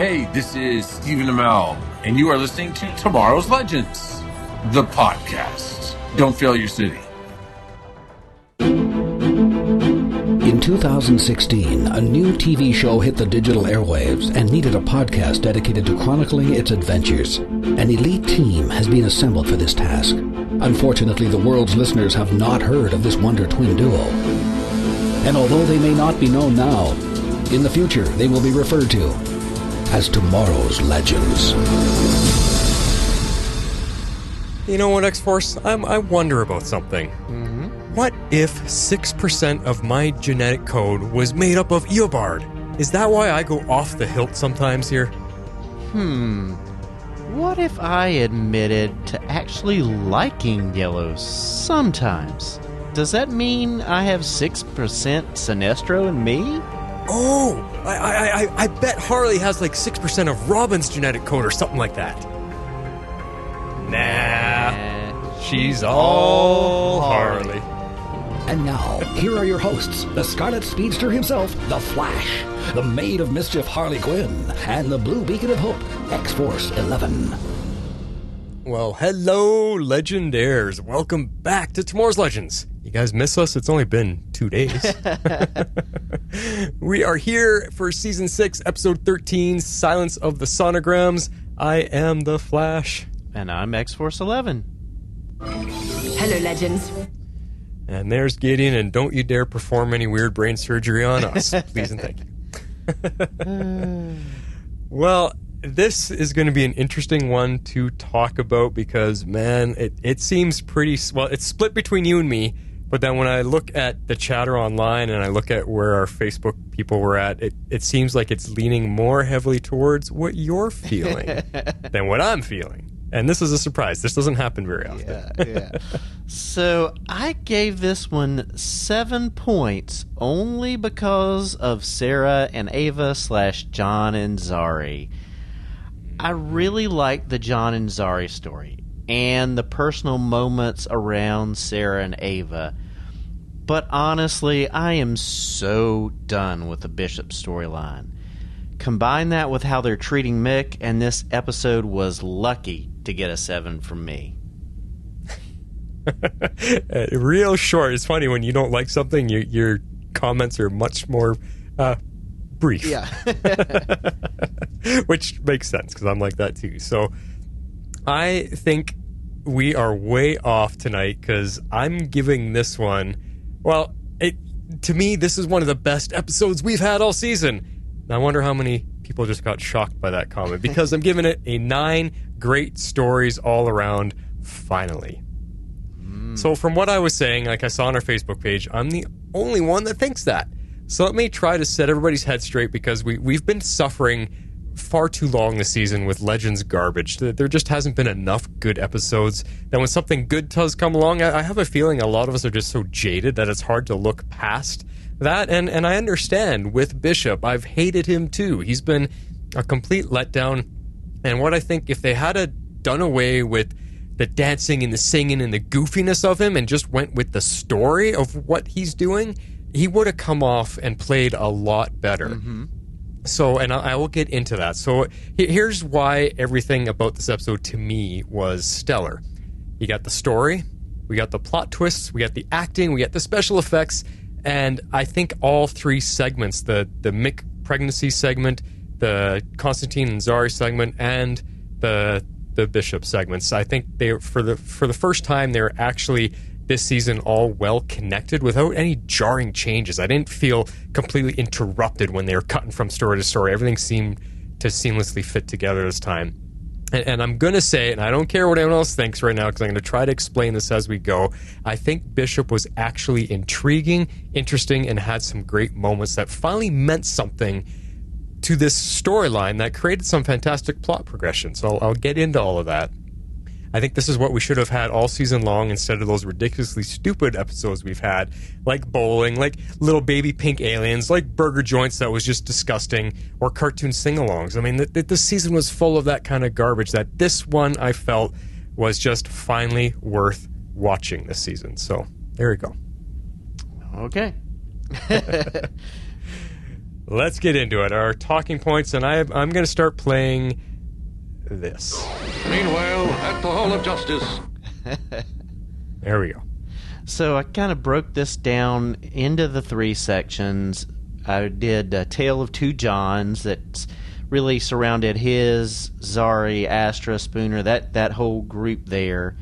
Hey, this is Stephen Amell, and you are listening to Tomorrow's Legends, the podcast. Don't fail your city. In 2016, a new TV show hit the digital airwaves and needed a podcast dedicated to chronicling its adventures. An elite team has been assembled for this task. Unfortunately, the world's listeners have not heard of this wonder twin duo. And although they may not be known now, in the future they will be referred to as Tomorrow's Legends. You know what, X-Force? I wonder about something. What if 6% of my genetic code was made up of Eobard? Is that why I go off the hilt sometimes here? What if I admitted to actually liking yellow sometimes? Does that mean I have 6% Sinestro in me? Oh, I bet Harley has like 6% of Robin's genetic code or something like that. Nah, she's all Harley. And now, here are your hosts, the Scarlet Speedster himself, the Flash, the Maid of Mischief Harley Quinn, and the Blue Beacon of Hope, X-Force 11. Well, hello, Legendaires. Welcome back to Tomorrow's Legends. You guys miss us? It's only been 2 days. We are here for Season 6, Episode 13, Silence of the Sonograms. I am the Flash. And I'm X-Force 11. Hello, Legends. And there's Gideon, and don't you dare perform any weird brain surgery on us. Please and thank you. Well, this is going to be an interesting one to talk about because, man, it seems pretty... Well, it's split between you and me, but then when I look at the chatter online and I look at where our Facebook people were at, it seems like it's leaning more heavily towards what you're feeling than what I'm feeling. And this is a surprise. This doesn't happen very often. Yeah. So I gave this one 7 points only because of Sara and Ava / John and Zari. I really like the John and Zari story and the personal moments around Sara and Ava. But honestly, I am so done with the Bishop storyline. Combine that with how they're treating Mick, and this episode was lucky to get a 7 from me. Real short. It's funny when you don't like something, your comments are much more brief. Yeah. Which makes sense because I'm like that too. So I think we are way off tonight because I'm giving this one, well, to me, this is one of the best episodes we've had all season. I wonder how many people just got shocked by that comment because I'm giving it a 9 great stories all around, finally. So from what I was saying, like I saw on our Facebook page, I'm the only one that thinks that. So let me try to set everybody's head straight because we've been suffering far too long this season with Legends garbage. There just hasn't been enough good episodes. Then when something good does come along, I have a feeling a lot of us are just so jaded that it's hard to look past that, and I understand with Bishop. I've hated him too. He's been a complete letdown. And what I think, if they had done away with the dancing and the singing and the goofiness of him and just went with the story of what he's doing, he would have come off and played a lot better. So, and I will get into that. So here's why everything about this episode to me was stellar. You got the story, we got the plot twists, we got the acting, we got the special effects, and I think all 3 segments, the Mick pregnancy segment, the Constantine and Zari segment, and the Bishop segments, I think they for the first time they're actually this season all well connected without any jarring changes. I didn't feel completely interrupted when they were cutting from story to story. Everything seemed to seamlessly fit together this time. And I'm going to say, and I don't care what anyone else thinks right now because I'm going to try to explain this as we go, I think Bishop was actually intriguing, interesting, and had some great moments that finally meant something to this storyline that created some fantastic plot progression. So I'll get into all of that. I think this is what we should have had all season long instead of those ridiculously stupid episodes we've had, like bowling, like little baby pink aliens, like burger joints that was just disgusting, or cartoon sing-alongs. I mean, this season was full of that kind of garbage that this one I felt was just finally worth watching this season. So there we go. Okay. let's get into it. Our talking points, and I'm going to start playing this. Meanwhile, at the Hall of Justice. There we go. So I kind of broke this down into the 3 sections. I did a Tale of Two Johns that really surrounded his, Zari, Astra, Spooner, that whole group there.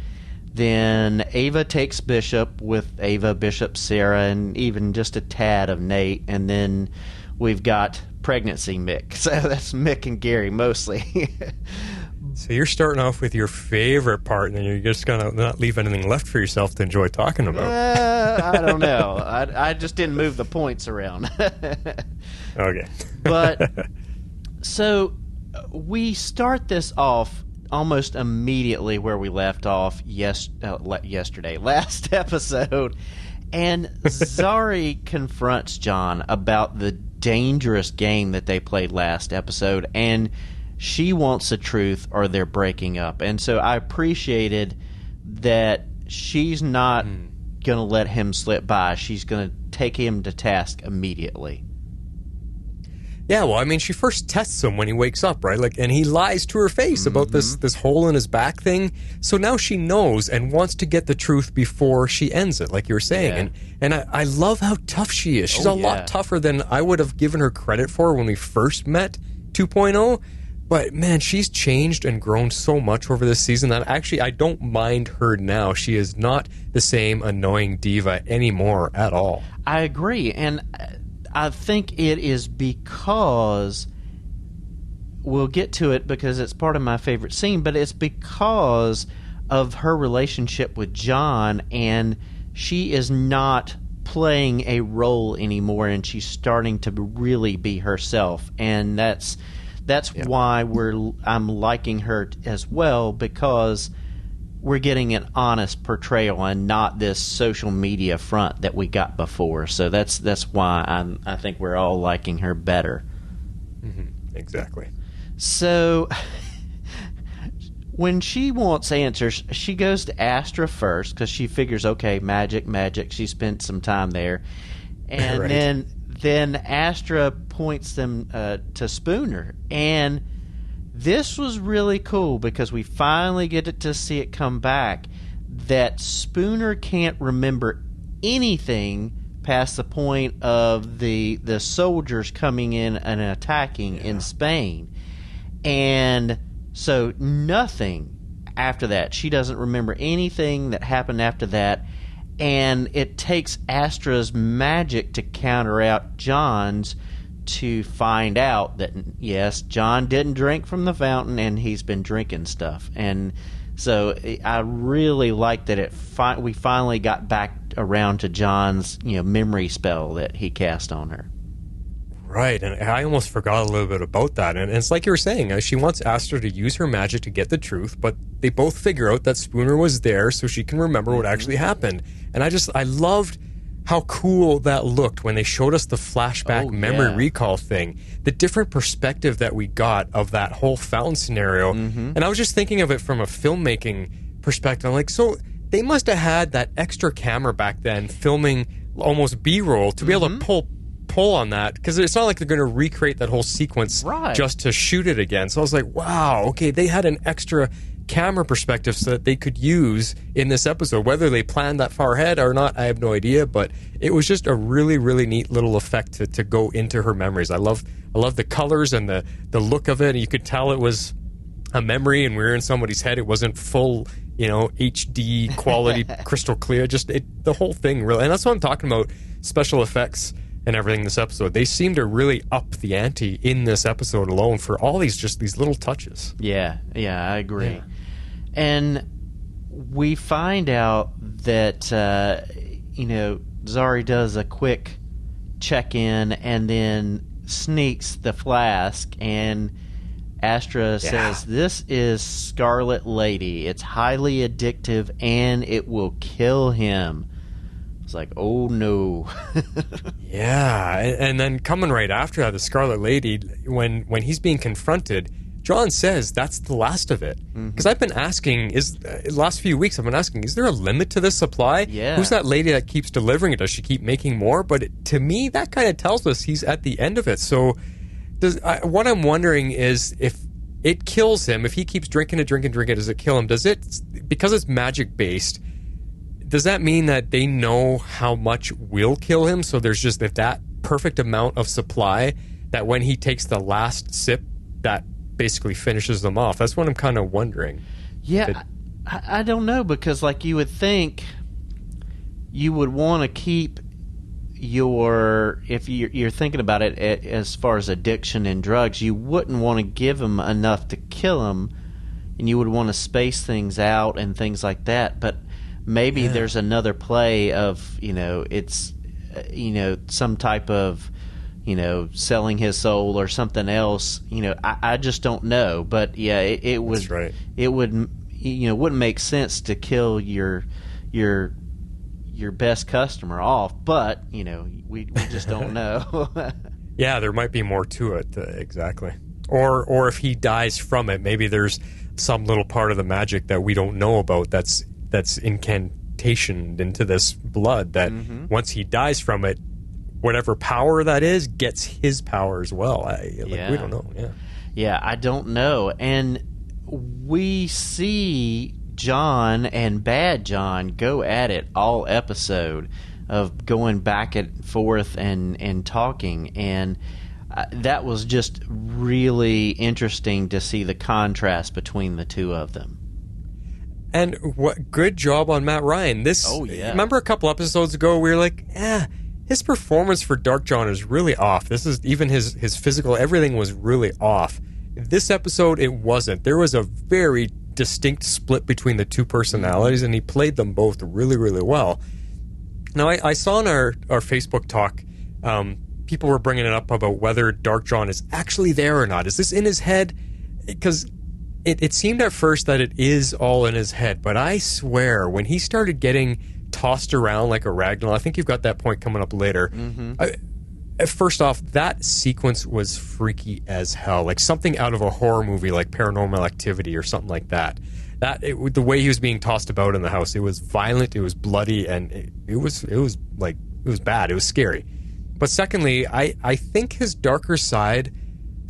Then Ava takes Bishop with Ava, Bishop, Sara, and even just a tad of Nate. And then we've got Pregnancy Mick. So that's Mick and Gary mostly. So you're starting off with your favorite part, and then you're just going to not leave anything left for yourself to enjoy talking about. I don't know. I just didn't move the points around. Okay. But, so, we start this off almost immediately where we left off last episode, and Zari confronts John about the dangerous game that they played last episode, and she wants the truth or they're breaking up. And so I appreciated that she's not going to let him slip by. She's going to take him to task immediately. Yeah, well, I mean, she first tests him when he wakes up, right? And he lies to her face about this hole in his back thing. So now she knows and wants to get the truth before she ends it, like you were saying. Yeah. And I love how tough she is. She's a lot tougher than I would have given her credit for when we first met 2.0. But, man, she's changed and grown so much over this season that actually I don't mind her now. She is not the same annoying diva anymore at all. I agree. And I think it is because, we'll get to it because it's part of my favorite scene, but it's because of her relationship with John, and she is not playing a role anymore, and she's starting to really be herself. And that's why I'm liking her as well, because we're getting an honest portrayal and not this social media front that we got before. So that's why I think we're all liking her better. Mm-hmm. Exactly. So when she wants answers, she goes to Astra first because she figures, okay, magic. She spent some time there, and right. Then Astra points them to Spooner, and this was really cool because we finally get to see it come back that Spooner can't remember anything past the point of the soldiers coming in and attacking in Spain. And so nothing after that. She doesn't remember anything that happened after that. And it takes Astra's magic to counter out John's to find out that, yes, John didn't drink from the fountain and he's been drinking stuff. And so I really like that we finally got back around to John's memory spell that he cast on her. Right, and I almost forgot a little bit about that. And it's like you were saying, she wants Astra to use her magic to get the truth, but they both figure out that Spooner was there so she can remember what actually happened. And I loved how cool that looked when they showed us the flashback memory recall thing, the different perspective that we got of that whole fountain scenario. And I was just thinking of it from a filmmaking perspective. I'm like, so they must have had that extra camera back then filming almost B-roll to be able to pull on that, because it's not like they're going to recreate that whole sequence just to shoot it again. So I was like, wow, okay, they had an extra camera perspective so that they could use in this episode. Whether they planned that far ahead or not, I have no idea, but it was just a really, really neat little effect to go into her memories. I love the colors and the look of it. You could tell it was a memory and we were in somebody's head. It wasn't full, HD quality, crystal clear. Just the whole thing really, and that's what I'm talking about. Special effects and everything this episode. They seem to really up the ante in this episode alone for all these little touches. Yeah, I agree. Yeah. And we find out that Zari does a quick check-in and then sneaks the flask, and Astra says, "This is Scarlet Lady. It's highly addictive and it will kill him." It's like, oh no. Yeah, and then coming right after that, the Scarlet Lady, when he's being confronted John says that's the last of it. Because I've been asking, last few weeks I've been asking, is there a limit to this supply? Yeah. Who's that lady that keeps delivering it? Does she keep making more? But to me, that kind of tells us he's at the end of it. So what I'm wondering is if it kills him, if he keeps drinking it, does it kill him? Does it, because it's magic based, does that mean that they know how much will kill him? So there's just that perfect amount of supply that when he takes the last sip, that basically finishes them off. That's what I'm kind of wondering. Yeah, I don't know, because like you would think you would want to keep if you're thinking about it as far as addiction and drugs, you wouldn't want to give them enough to kill them, and you would want to space things out and things like that. But maybe there's another play of, it's, some type of, selling his soul or something else. I just don't know. But yeah, it would. That's right. It would, wouldn't make sense to kill your best customer off. But we just don't know. Yeah, there might be more to it. Exactly. Or if he dies from it, maybe there's some little part of the magic that we don't know about that's incantationed into this blood that once he dies from it, whatever power that is gets his power as well. We don't know. Yeah, I don't know. And we see John and Bad John go at it all episode of going back and forth and talking, and that was just really interesting to see the contrast between the two of them. And what good job on Matt Ryan. Remember a couple episodes ago we were like, his performance for Dark John is really off. This is even his physical, everything was really off. This episode, it wasn't. There was a very distinct split between the two personalities, and he played them both really, really well. Now, I saw in our Facebook talk, people were bringing it up about whether Dark John is actually there or not. Is this in his head? Because it seemed at first that it is all in his head, but I swear, when he started getting tossed around like a ragdoll, I think you've got that point coming up later. First off, that sequence was freaky as hell, like something out of a horror movie like Paranormal Activity or something like that. The way he was being tossed about in the house, it was violent, it was bloody, and it was bad, it was scary. But secondly, I think his darker side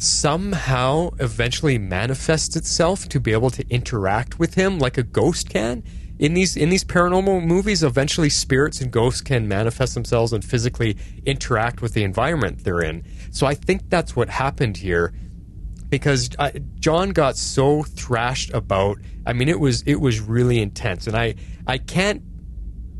somehow eventually manifests itself to be able to interact with him like a ghost can. In these paranormal movies, eventually spirits and ghosts can manifest themselves and physically interact with the environment they're in. So I think that's what happened here, because John got so thrashed about. I mean, it was really intense, and I can't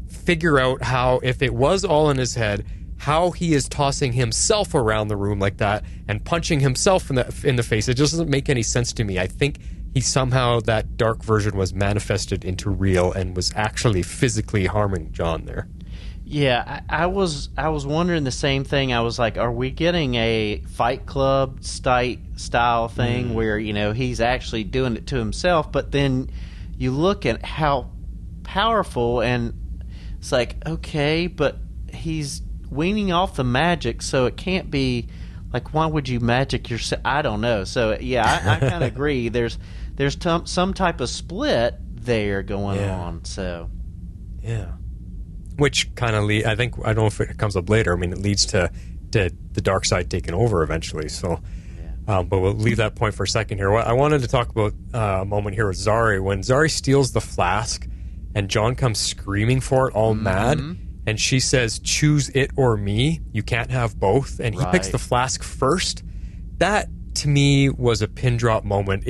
figure out how, if it was all in his head, how he is tossing himself around the room like that and punching himself in the face. It just doesn't make any sense to me. I think somehow that dark version was manifested into real and was actually physically harming John there. Yeah, I was wondering the same thing. I was like, are we getting a Fight Club style thing where, he's actually doing it to himself, but then you look at how powerful, and it's like, okay, but he's weaning off the magic, so it can't be like, why would you magic yourself? I don't know. So yeah, I kind of agree. There's some type of split there going on. So yeah, which kind of I don't know if it comes up later. I mean, it leads to the dark side taking over eventually. So, but we'll leave that point for a second here. I wanted to talk about a moment here with Zari, when Zari steals the flask, and John comes screaming for it, all mad. And she says, choose it or me. You can't have both. And he picks the flask first. That, to me, was a pin drop moment.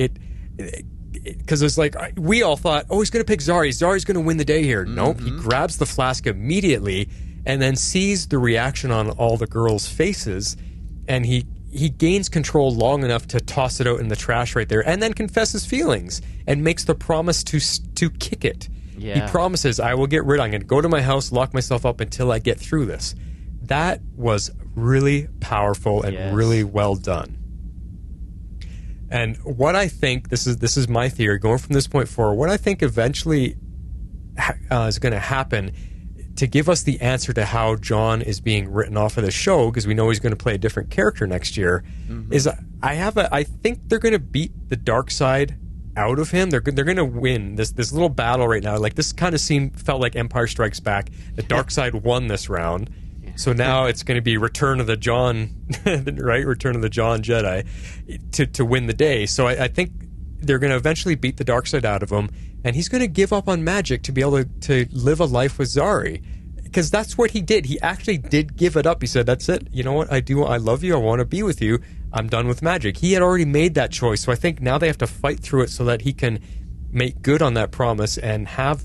Because it's like, we all thought, he's going to pick Zari. Zari's going to win the day here. Nope. He grabs the flask immediately and then sees the reaction on all the girls' faces. And he gains control long enough to toss it out in the trash right there, and then confesses feelings and makes the promise to kick it. Yeah. He promises, I'm going to go to my house, lock myself up until I get through this. That was really powerful and really well done. And what I think, this is my theory, going from this point forward, what I think eventually is going to happen, to give us the answer to how John is being written off of the show, because we know he's going to play a different character next year, is I think they're going to beat the dark side out of him. They're going to win this little battle right now. Like, this kind of felt like Empire Strikes Back. The dark side won this round. So now it's going to be Return of the John, right? Return of the John Jedi to win the day. So I think they're going to eventually beat the dark side out of him, and he's going to give up on magic to be able to live a life with Zari. Because that's what he did. He actually did give it up. He said, that's it. You know what? I do. I love you. I want to be with you. I'm done with magic. He had already made that choice. So I think now they have to fight through it so that he can make good on that promise and have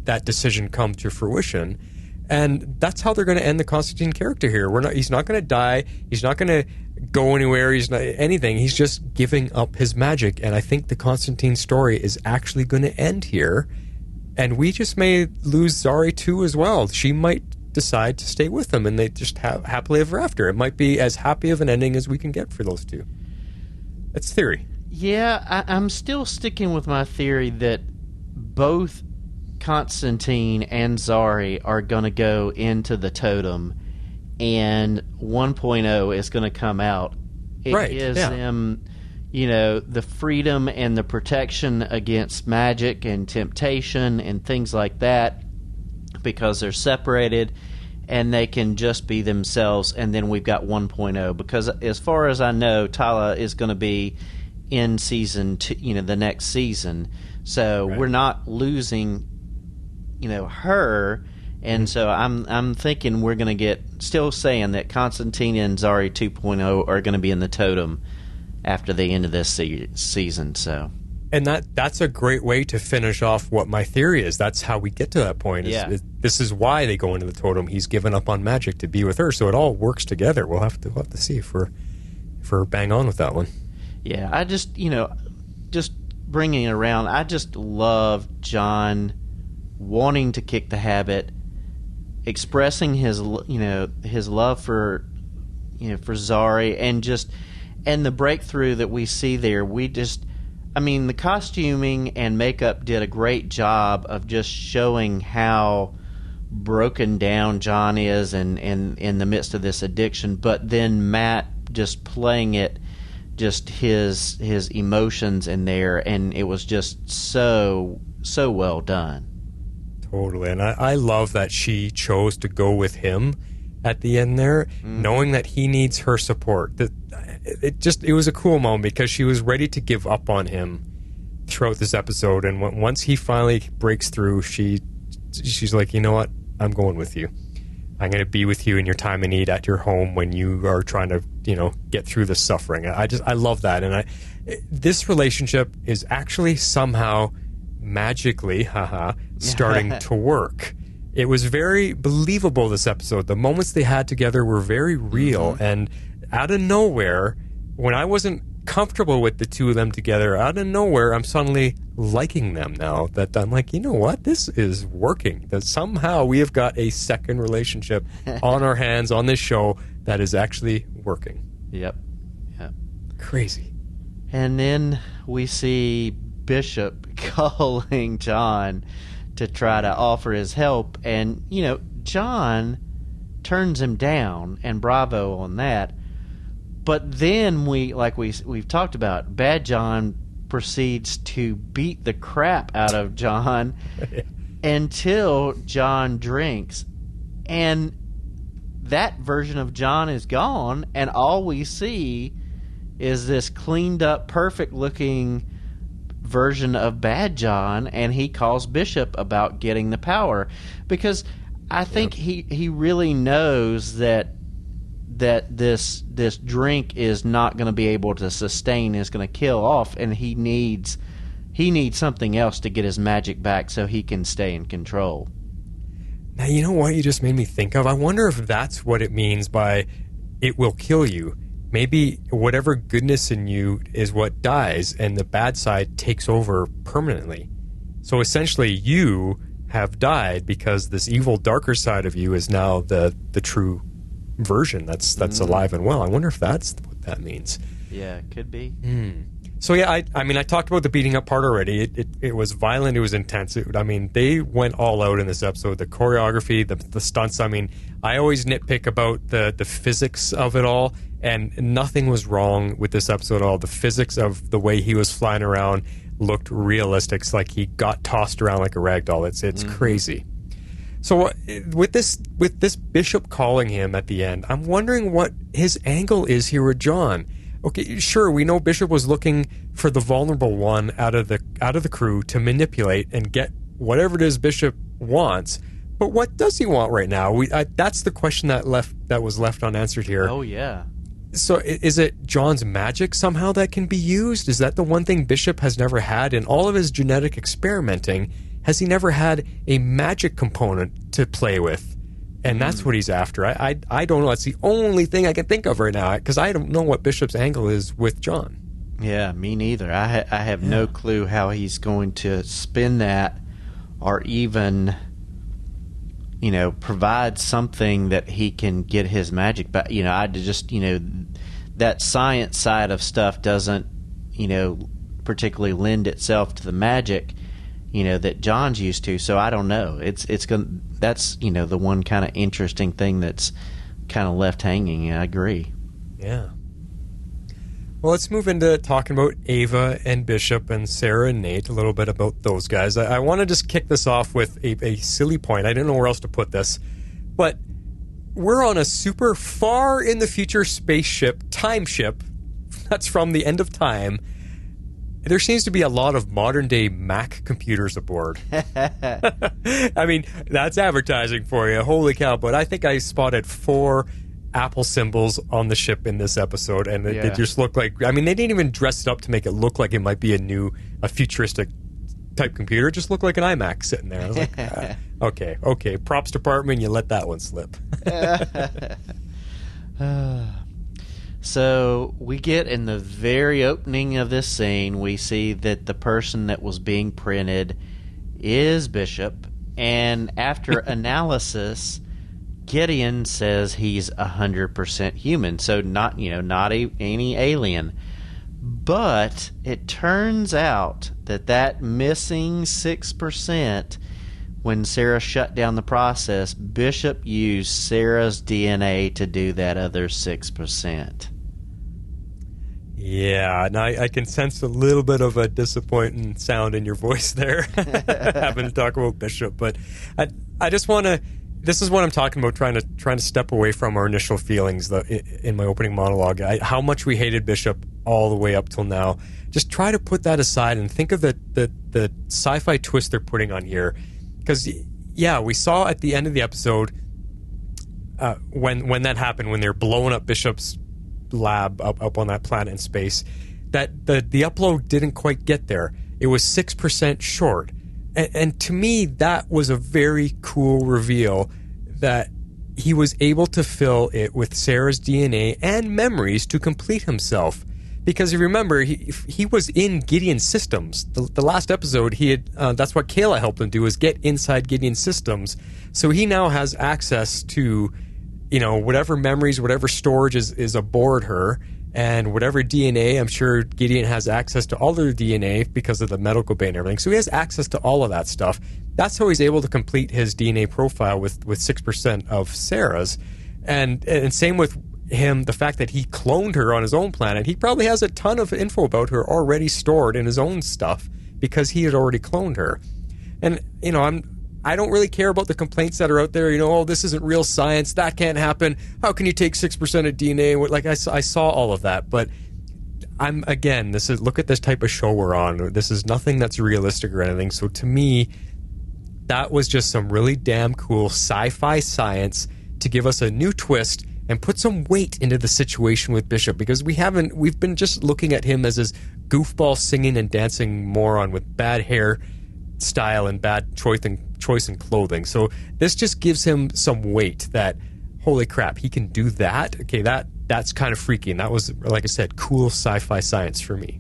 that decision come to fruition. And that's how they're going to end the Constantine character here. He's not going to die. He's not going to go anywhere. He's not anything. He's just giving up his magic. And I think the Constantine story is actually going to end here. And we just may lose Zari too as well. She might decide to stay with him, and they just have happily ever after. It might be as happy of an ending as we can get for those two. That's theory. Yeah, I'm still sticking with my theory that both Constantine and Zari are going to go into the totem, and 1.0 is going to come out. It gives them, the freedom and the protection against magic and temptation and things like that, because they're separated and they can just be themselves. And then we've got 1.0, because as far as I know, Tala is going to be in season 2, the next season. So we're not losing, her. And so I'm thinking we're going to get, still saying that Constantine and Zari 2.0 are going to be in the totem after the end of this season. So, and that's a great way to finish off what my theory is. That's how we get to that point. This is why they go into the totem. He's given up on magic to be with her, so it all works together. We'll have to see if we're bang on with that one. Yeah, I just just bringing it around. I just love John wanting to kick the habit, expressing his love for for Zari, and the breakthrough that we see there. The costuming and makeup did a great job of just showing how broken down John is and in the midst of this addiction, but then Matt just playing it, just his emotions in there, and it was just so well done. Totally. And I love that she chose to go with him at the end there, knowing that he needs her support. It was a cool moment, because she was ready to give up on him throughout this episode, and once he finally breaks through, she's like, you know what, I'm going with you. I'm going to be with you in your time of need at your home when you are trying to get through the suffering. I love that. And this relationship is actually somehow magically starting to work. It was very believable, this episode. The moments they had together were very real, and out of nowhere, when I wasn't comfortable with the two of them together, out of nowhere, I'm suddenly liking them now. That I'm like, you know what? This is working. That somehow we have got a second relationship on our hands on this show that is actually working. Yep. Crazy. And then we see Bishop calling John to try to offer his help, and John turns him down, and bravo on that. But then we've talked about, Bad John proceeds to beat the crap out of John until John drinks, and that version of John is gone, and all we see is this cleaned up, perfect looking version of Bad John, and he calls Bishop about getting the power, because I think he really knows that this drink is not going to be able to sustain, is going to kill off, and he needs something else to get his magic back so he can stay in control. Now, you know what you just made me think of? I wonder if that's what it means by it will kill you. Maybe whatever goodness in you is what dies, and the bad side takes over permanently. So essentially, you have died because this evil, darker side of you is now the true version that's alive and well. I wonder if that's what that means. Yeah, it could be. So yeah, I mean, I talked about the beating up part already. It was violent. It was intense. They went all out in this episode. The choreography, the stunts. I mean, I always nitpick about the physics of it all, and nothing was wrong with this episode at all. The physics of the way he was flying around looked realistic. It's like he got tossed around like a rag doll. It's crazy. So with this Bishop calling him at the end, I'm wondering what his angle is here with John. Okay, sure, we know Bishop was looking for the vulnerable one out of the crew to manipulate and get whatever it is Bishop wants. But what does he want right now? That's the question that was left unanswered here. Oh yeah. So is it John's magic somehow that can be used? Is that the one thing Bishop has never had in all of his genetic experimenting? Has he never had a magic component to play with? And that's what he's after. I don't know. That's the only thing I can think of right now, because I don't know what Bishop's angle is with John. Yeah, me neither. I have no clue how he's going to spin that, or even, provide something that he can get his magic back. I just, that science side of stuff doesn't, particularly lend itself to the magic, that John's used to. So I don't know. That's the one kind of interesting thing that's kind of left hanging. I agree. Yeah. Well, let's move into talking about Ava and Bishop and Sara and Nate, a little bit about those guys. I want to just kick this off with a silly point. I didn't know where else to put this, but we're on a super far in the future spaceship, time ship, that's from the end of time. There seems to be a lot of modern-day Mac computers aboard. I mean, that's advertising for you. Holy cow. But I think I spotted 4 Apple symbols on the ship in this episode, and it just looked like... I mean, they didn't even dress it up to make it look like it might be a futuristic type computer. It just looked like an iMac sitting there. I was like, okay. Props department, you let that one slip. So we get in the very opening of this scene, we see that the person that was being printed is Bishop, and after analysis, Gideon says he's 100% human, so not any alien. But it turns out that missing 6%, when Sara shut down the process, Bishop used Sarah's DNA to do that other 6%. Yeah, and I can sense a little bit of a disappointing sound in your voice there, having to talk about Bishop. But I just want to... This is what I'm talking about, trying to step away from our initial feelings in my opening monologue. How much we hated Bishop all the way up till now. Just try to put that aside and think of the sci-fi twist they're putting on here. Because, yeah, we saw at the end of the episode when that happened, when they're blowing up Bishop's lab up on that planet in space, that the upload didn't quite get there. It was 6% short. And to me, that was a very cool reveal that he was able to fill it with Sarah's DNA and memories to complete himself. Because you remember, he was in Gideon's systems. The last episode, he had that's what Kayla helped him do, is get inside Gideon's systems. So he now has access to, whatever memories, whatever storage is aboard her, and whatever DNA. I'm sure Gideon has access to all their DNA because of the medical bay and everything. So he has access to all of that stuff. That's how he's able to complete his DNA profile with 6% of Sarah's. And same with him, the fact that he cloned her on his own planet. He probably has a ton of info about her already stored in his own stuff because he had already cloned her. And, I don't really care about the complaints that are out there. Oh, this isn't real science. That can't happen. How can you take 6% of DNA? Like I saw all of that, but look at this type of show we're on. This is nothing that's realistic or anything. So to me, that was just some really damn cool sci-fi science to give us a new twist and put some weight into the situation with Bishop, because we've been just looking at him as this goofball singing and dancing moron with bad hair style and bad choice in clothing. So this just gives him some weight that, holy crap, he can do that. Okay, that's kind of freaky, and that was, like I said, cool sci-fi science for me.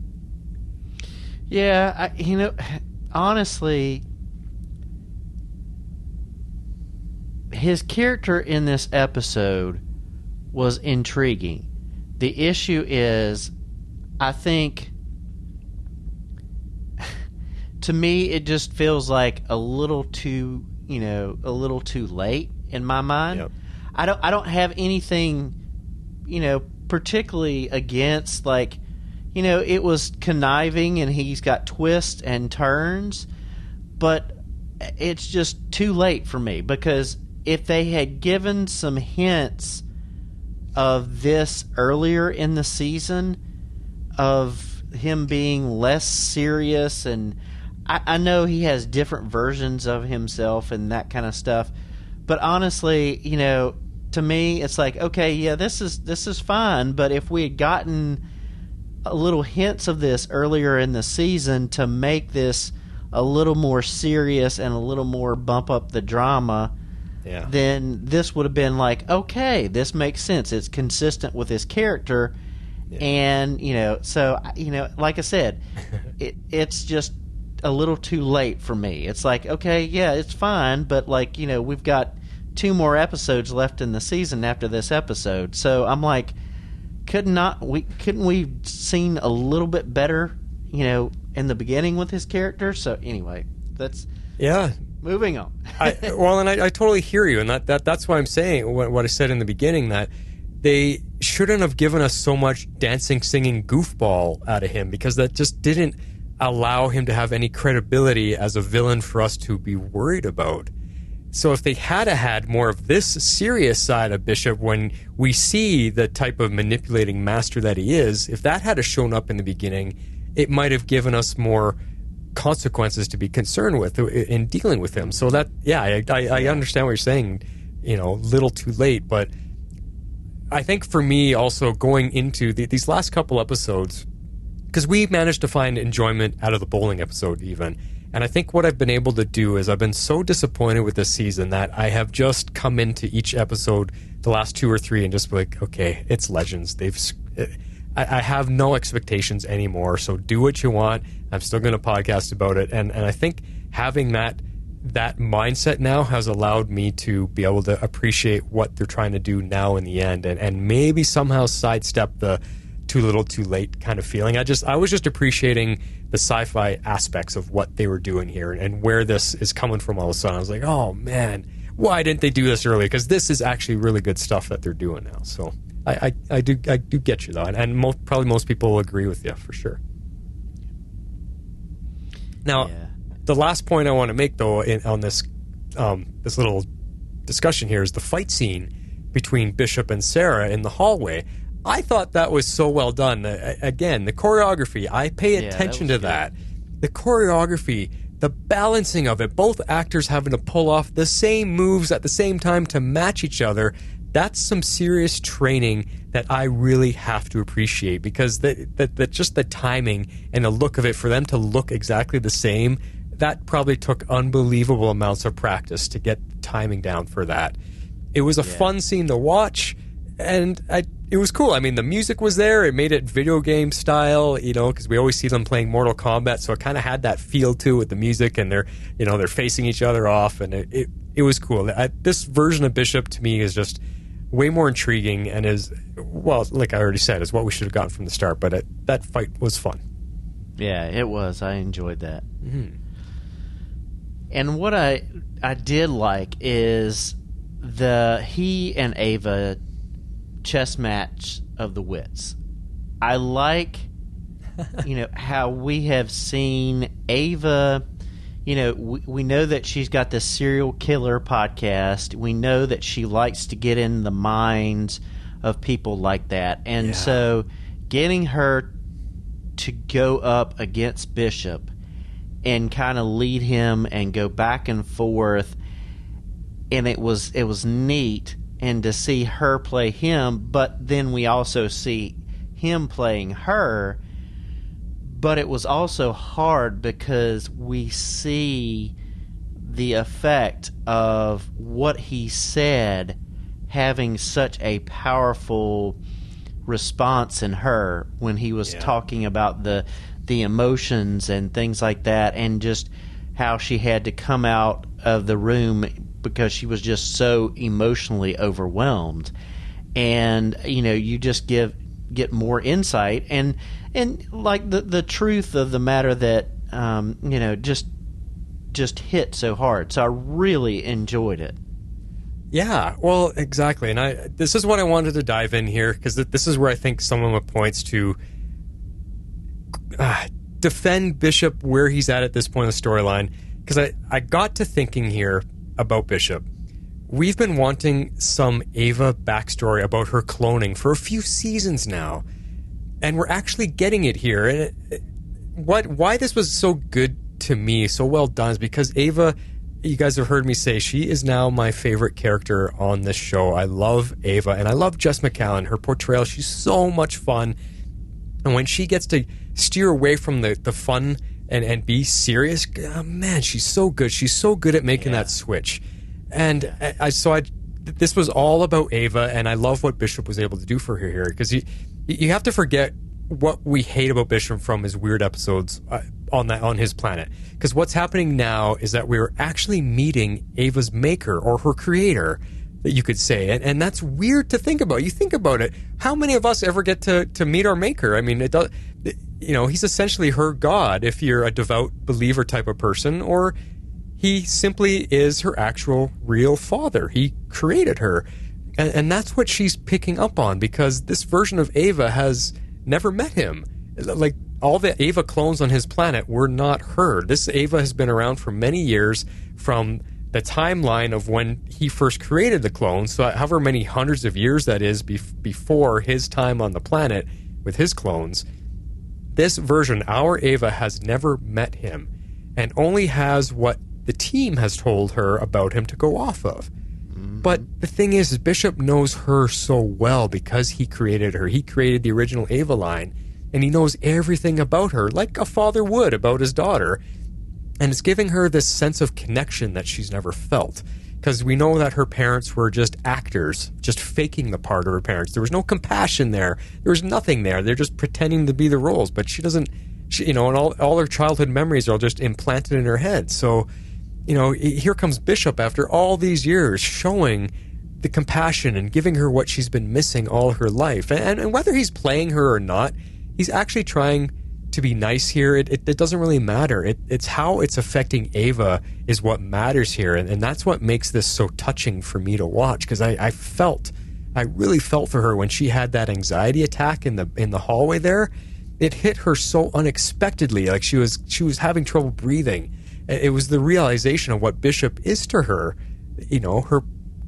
Yeah, honestly, his character in this episode was intriguing. The issue is, I think to me, it just feels like a little too late in my mind. Yep. I don't have anything, particularly against, like, it was conniving and he's got twists and turns, but it's just too late for me, because if they had given some hints of this earlier in the season, of him being less serious, and I know he has different versions of himself and that kind of stuff, but honestly, to me, it's like, okay, yeah, this is fine, but if we had gotten a little hints of this earlier in the season to make this a little more serious and a little more bump up the drama, then this would have been like, okay, this makes sense. It's consistent with his character, and so like I said, it's just a little too late for me. It's like, okay, yeah, it's fine, but like, we've got 2 more episodes left in the season after this episode, so I'm like, couldn't we seen a little bit better, in the beginning with his character? So anyway, that's moving on. I totally hear you, and that's why I'm saying what I said in the beginning, that they shouldn't have given us so much dancing, singing goofball out of him, because that just didn't allow him to have any credibility as a villain for us to be worried about. So if they had more of this serious side of Bishop, when we see the type of manipulating master that he is, if that had shown up in the beginning, it might have given us more consequences to be concerned with in dealing with him. So that, I understand what you're saying, little too late, but I think for me also going into these last couple episodes, because we managed to find enjoyment out of the bowling episode even, and I think what I've been able to do is I've been so disappointed with this season that I have just come into each episode, the last 2 or 3, and just be like, okay, it's Legends. I have no expectations anymore, so do what you want. I'm still going to podcast about it, and I think having that mindset now has allowed me to be able to appreciate what they're trying to do now in the end, and maybe somehow sidestep the too little too late kind of feeling. I was just appreciating the sci-fi aspects of what they were doing here and where this is coming from all of a sudden. I was like, oh man, why didn't they do this earlier? Because this is actually really good stuff that they're doing now. So I do get you though, and probably most people will agree with you for sure. Now, the last point I want to make though on this this little discussion here is the fight scene between Bishop and Sara in the hallway. I thought that was so well done. Again, the choreography, I pay attention to that. The choreography, the balancing of it, both actors having to pull off the same moves at the same time to match each other, that's some serious training that I really have to appreciate, because that just the timing and the look of it, for them to look exactly the same, that probably took unbelievable amounts of practice to get the timing down for that. It was a fun scene to watch, and it was cool. I mean, the music was there. It made it video game style, because we always see them playing Mortal Kombat, so it kind of had that feel too with the music, and they're facing each other off, and it was cool. This version of Bishop to me is just way more intriguing, and is, well, like I already said, is what we should have gotten from the start. But that fight was fun. Yeah, it was. I enjoyed that. Mm-hmm. And what I did like is he and Ava chess match of the wits. I like, how we have seen Ava, we know that she's got this serial killer podcast. We know that she likes to get in the minds of people like that. And so getting her to go up against Bishop and kind of lead him and go back and forth, and it was neat. And to see her play him, but then we also see him playing her. But it was also hard because we see the effect of what he said having such a powerful response in her when he was talking about the emotions and things like that, and just how she had to come out of the room because she was just so emotionally overwhelmed. And you just get more insight and like the truth of the matter that just hit so hard. So I really enjoyed it. Yeah, well, exactly. And this is what I wanted to dive in here, because this is where I think someone points to defend Bishop where he's at this point in the storyline. Because I got to thinking here about Bishop. We've been wanting some Ava backstory about her cloning for a few seasons now. And we're actually getting it here. And why this was so good to me, so well done, is because Ava, you guys have heard me say, she is now my favorite character on this show. I love Ava, and I love Jess McCallan. Her portrayal, she's so much fun. And when she gets to steer away from the fun and be serious, man, she's so good. She's so good at making that switch. And this was all about Ava, and I love what Bishop was able to do for her here, because you have to forget what we hate about Bishop from his weird episodes on his planet. Because what's happening now is that we're actually meeting Ava's maker, or her creator, that you could say. And that's weird to think about. You think about it, how many of us ever get to meet our maker? I mean, he's essentially her god if you're a devout believer type of person, or he simply is her actual real father. He created her. And that's what she's picking up on, because this version of Ava has never met him. Like, all the Ava clones on his planet were not her. This Ava has been around for many years, from the timeline of when he first created the clones, so however many hundreds of years that is before his time on the planet with his clones. This version, our Ava, has never met him, and only has what the team has told her about him to go off of. But the thing is Bishop knows her so well because he created her. He created the original Ava line, and he knows everything about her, like a father would about his daughter. And it's giving her this sense of connection that she's never felt. Because we know that her parents were just actors, just faking the part of her parents. There was no compassion there. There was nothing there. They're just pretending to be the roles. But she doesn't, and all her childhood memories are just implanted in her head. So, here comes Bishop after all these years, showing the compassion and giving her what she's been missing all her life. And whether he's playing her or not, he's actually trying to be nice here. It doesn't really matter. It's how it's affecting Ava is what matters here. And that's what makes this so touching for me to watch, because I really felt for her when she had that anxiety attack in the hallway there. It hit her so unexpectedly. Like she was having trouble breathing. It was the realization of what Bishop is to her, her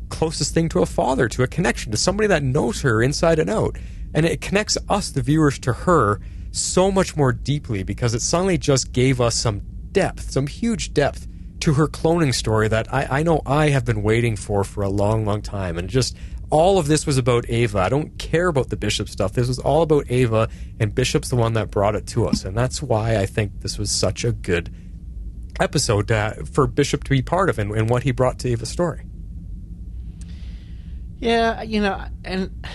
closest thing to a father, to a connection, to somebody that knows her inside and out. And it connects us, the viewers, to her so much more deeply, because it suddenly just gave us some depth, some huge depth to her cloning story that I know I have been waiting for a long, long time. And just all of this was about Ava. I don't care about the Bishop stuff. This was all about Ava, and Bishop's the one that brought it to us. And that's why I think this was such a good episode for Bishop to be part of, and what he brought to Ava's story. Yeah, and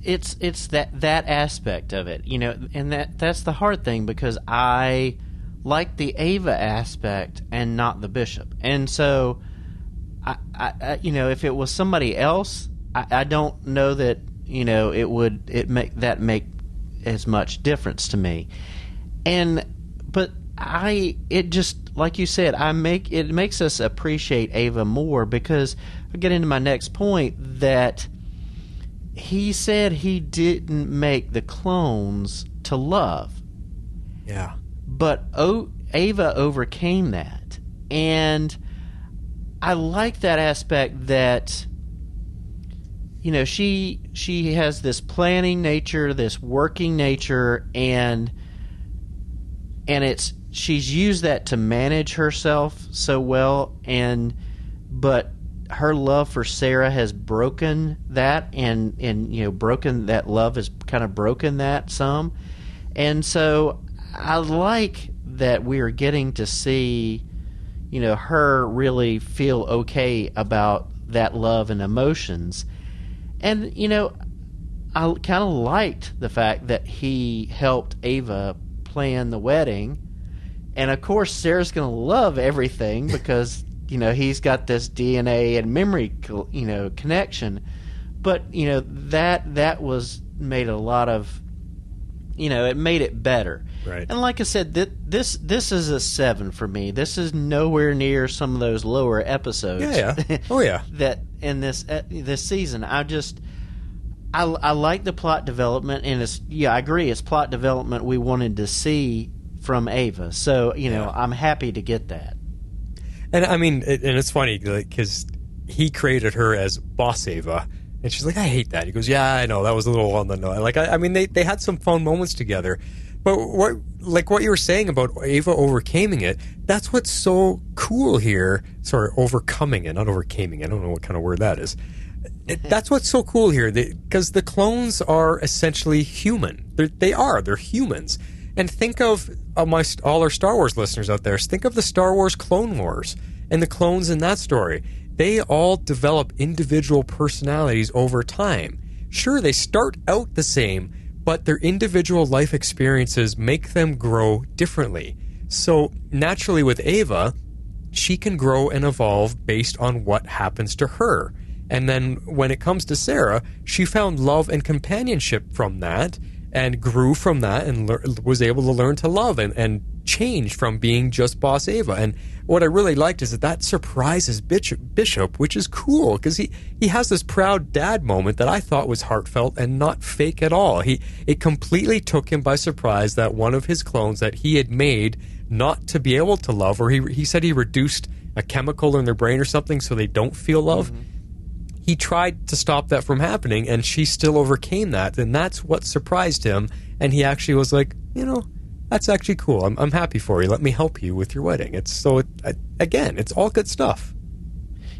it's that aspect of it, and that's the hard thing, because I like the Ava aspect and not the Bishop. And so I if it was somebody else, I don't know that it make as much difference to me. But it just, like you said, it makes us appreciate Ava more, because I get into my next point that he said he didn't make the clones to love. Yeah. But Ava overcame that. And I like that aspect that, she has this planning nature, this working nature, and she's used that to manage herself so well, but her love for Sara has broken that, and broken that love has kind of broken that some. And so I like that we are getting to see her really feel okay about that love and emotions. And I kind of liked the fact that he helped Ava plan the wedding. And of course Sarah's going to love everything, because he's got this DNA and memory connection. But that was made a lot of it made it better. Right. And like I said, this is a 7 for me. This is nowhere near some of those lower episodes. Yeah. Oh yeah. that in this season, I like the plot development, and I agree, it's plot development we wanted to see from Ava. So I'm happy to get that. And I mean, and it's funny because he created her as Boss Ava, and she's like, I hate that. He goes, yeah, I know, that was a little on the nose. Like, I mean, they had some fun moments together, but what you were saying about Ava overcoming it, that's what's so cool here. Sorry, overcoming it, not overcoming. I don't know what kind of word that is. That's what's so cool here, because the clones are essentially human. They're humans. And think of all our Star Wars listeners out there. Think of the Star Wars Clone Wars and the clones in that story. They all develop individual personalities over time. Sure, they start out the same, but their individual life experiences make them grow differently. So naturally with Ava, she can grow and evolve based on what happens to her. And then when it comes to Sara, she found love and companionship from that and grew from that and was able to learn to love and change from being just Boss Ava. And what I really liked is that surprises Bishop, which is cool because he has this proud dad moment that I thought was heartfelt and not fake at all. It completely took him by surprise that one of his clones that he had made not to be able to love, or he said he reduced a chemical in their brain or something so they don't feel love. Mm-hmm. He tried to stop that from happening, and she still overcame that, and that's what surprised him. And he actually was like, that's actually cool. I'm happy for you. Let me help you with your wedding. It's all good stuff.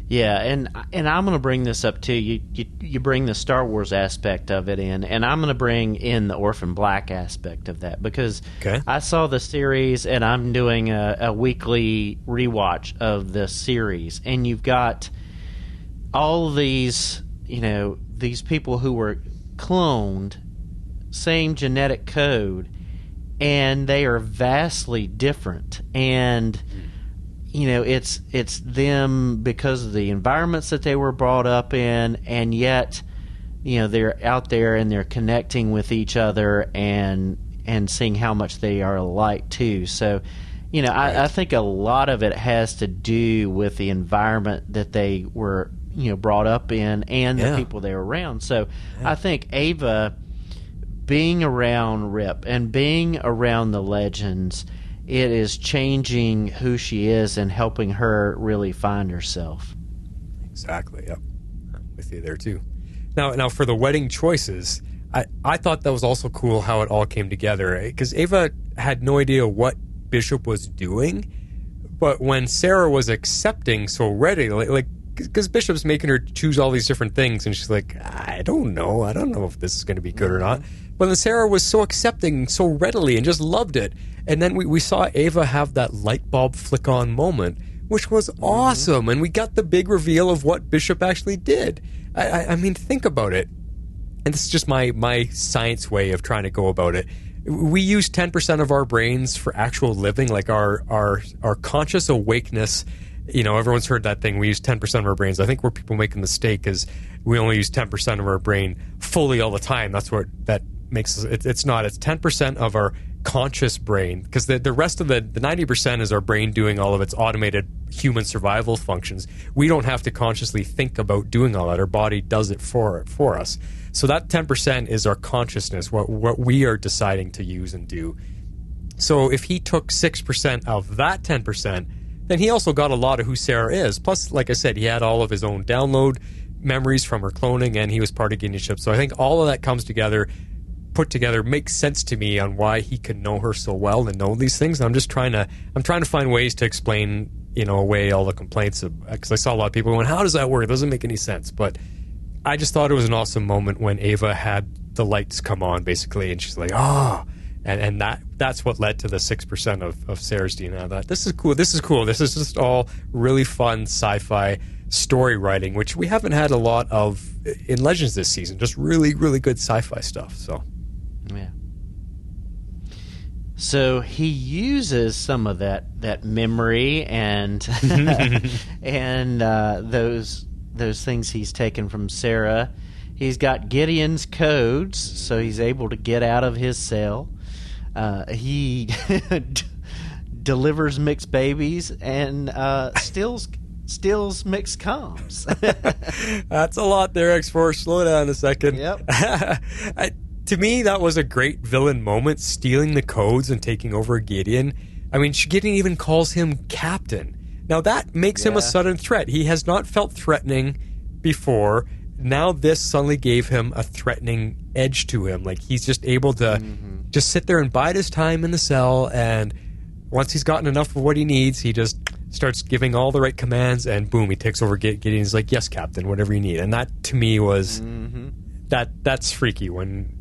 Yeah, and I'm going to bring this up too. You bring the Star Wars aspect of it in, and I'm going to bring in the Orphan Black aspect of that because I saw the series, and I'm doing a weekly rewatch of the series, and you've got all of these, these people who were cloned, same genetic code, and they are vastly different. And, it's them because of the environments that they were brought up in, and yet, they're out there and they're connecting with each other and seeing how much they are alike too. So, I think a lot of it has to do with the environment that they were brought up in and the people they were around. So I think Ava being around Rip and being around the Legends, it is changing who she is and helping her really find herself. Exactly. Yep. I'm with you there too. Now for the wedding choices, I thought that was also cool how it all came together, because Ava had no idea what Bishop was doing, but when Sara was accepting so readily, because Bishop's making her choose all these different things, and she's like, I don't know if this is going to be good or not. But then Sara was so accepting so readily and just loved it. And then we saw Ava have that light bulb flick on moment, which was awesome. And we got the big reveal of what Bishop actually did. I mean, think about it. And this is just my science way of trying to go about it. We use 10% of our brains for actual living, like our conscious awakeness. Everyone's heard that thing. We use 10% of our brains. I think where people make a mistake is we only use 10% of our brain fully all the time. That's what that makes it. It's not. It's 10% of our conscious brain, because the rest of the 90% is our brain doing all of its automated human survival functions. We don't have to consciously think about doing all that. Our body does it for us. So that 10% is our consciousness, what we are deciding to use and do. So if he took 6% of that 10%, then he also got a lot of who Sara is. Plus, like I said, he had all of his own download memories from her cloning, and he was part of Guinea Ship. So I think all of that comes together, put together, makes sense to me on why he could know her so well and know these things. And I'm just trying to find ways to explain, away all the complaints, because I saw a lot of people going, how does that work? It doesn't make any sense. But I just thought it was an awesome moment when Ava had the lights come on, basically, and she's like, oh. And that's what led to the 6% of Sara's DNA. I thought, this is cool. This is just all really fun sci-fi story writing, which we haven't had a lot of in Legends this season. Just really, really good sci-fi stuff. So, yeah. So he uses some of that memory and and those things he's taken from Sara. He's got Gideon's codes, so he's able to get out of his cell. He delivers Mick's babies and steals Mick's comms. That's a lot there, X-Force. Slow down a second. Yep. To me, that was a great villain moment, stealing the codes and taking over Gideon. I mean, Gideon even calls him Captain. Now, that makes him a sudden threat. He has not felt threatening before. Now this suddenly gave him a threatening edge to him. Like, he's just able to just sit there and bide his time in the cell, and once he's gotten enough of what he needs, he just starts giving all the right commands, and boom, he takes over Gideon. He's like, yes, Captain, whatever you need. And that, to me, was... That's freaky when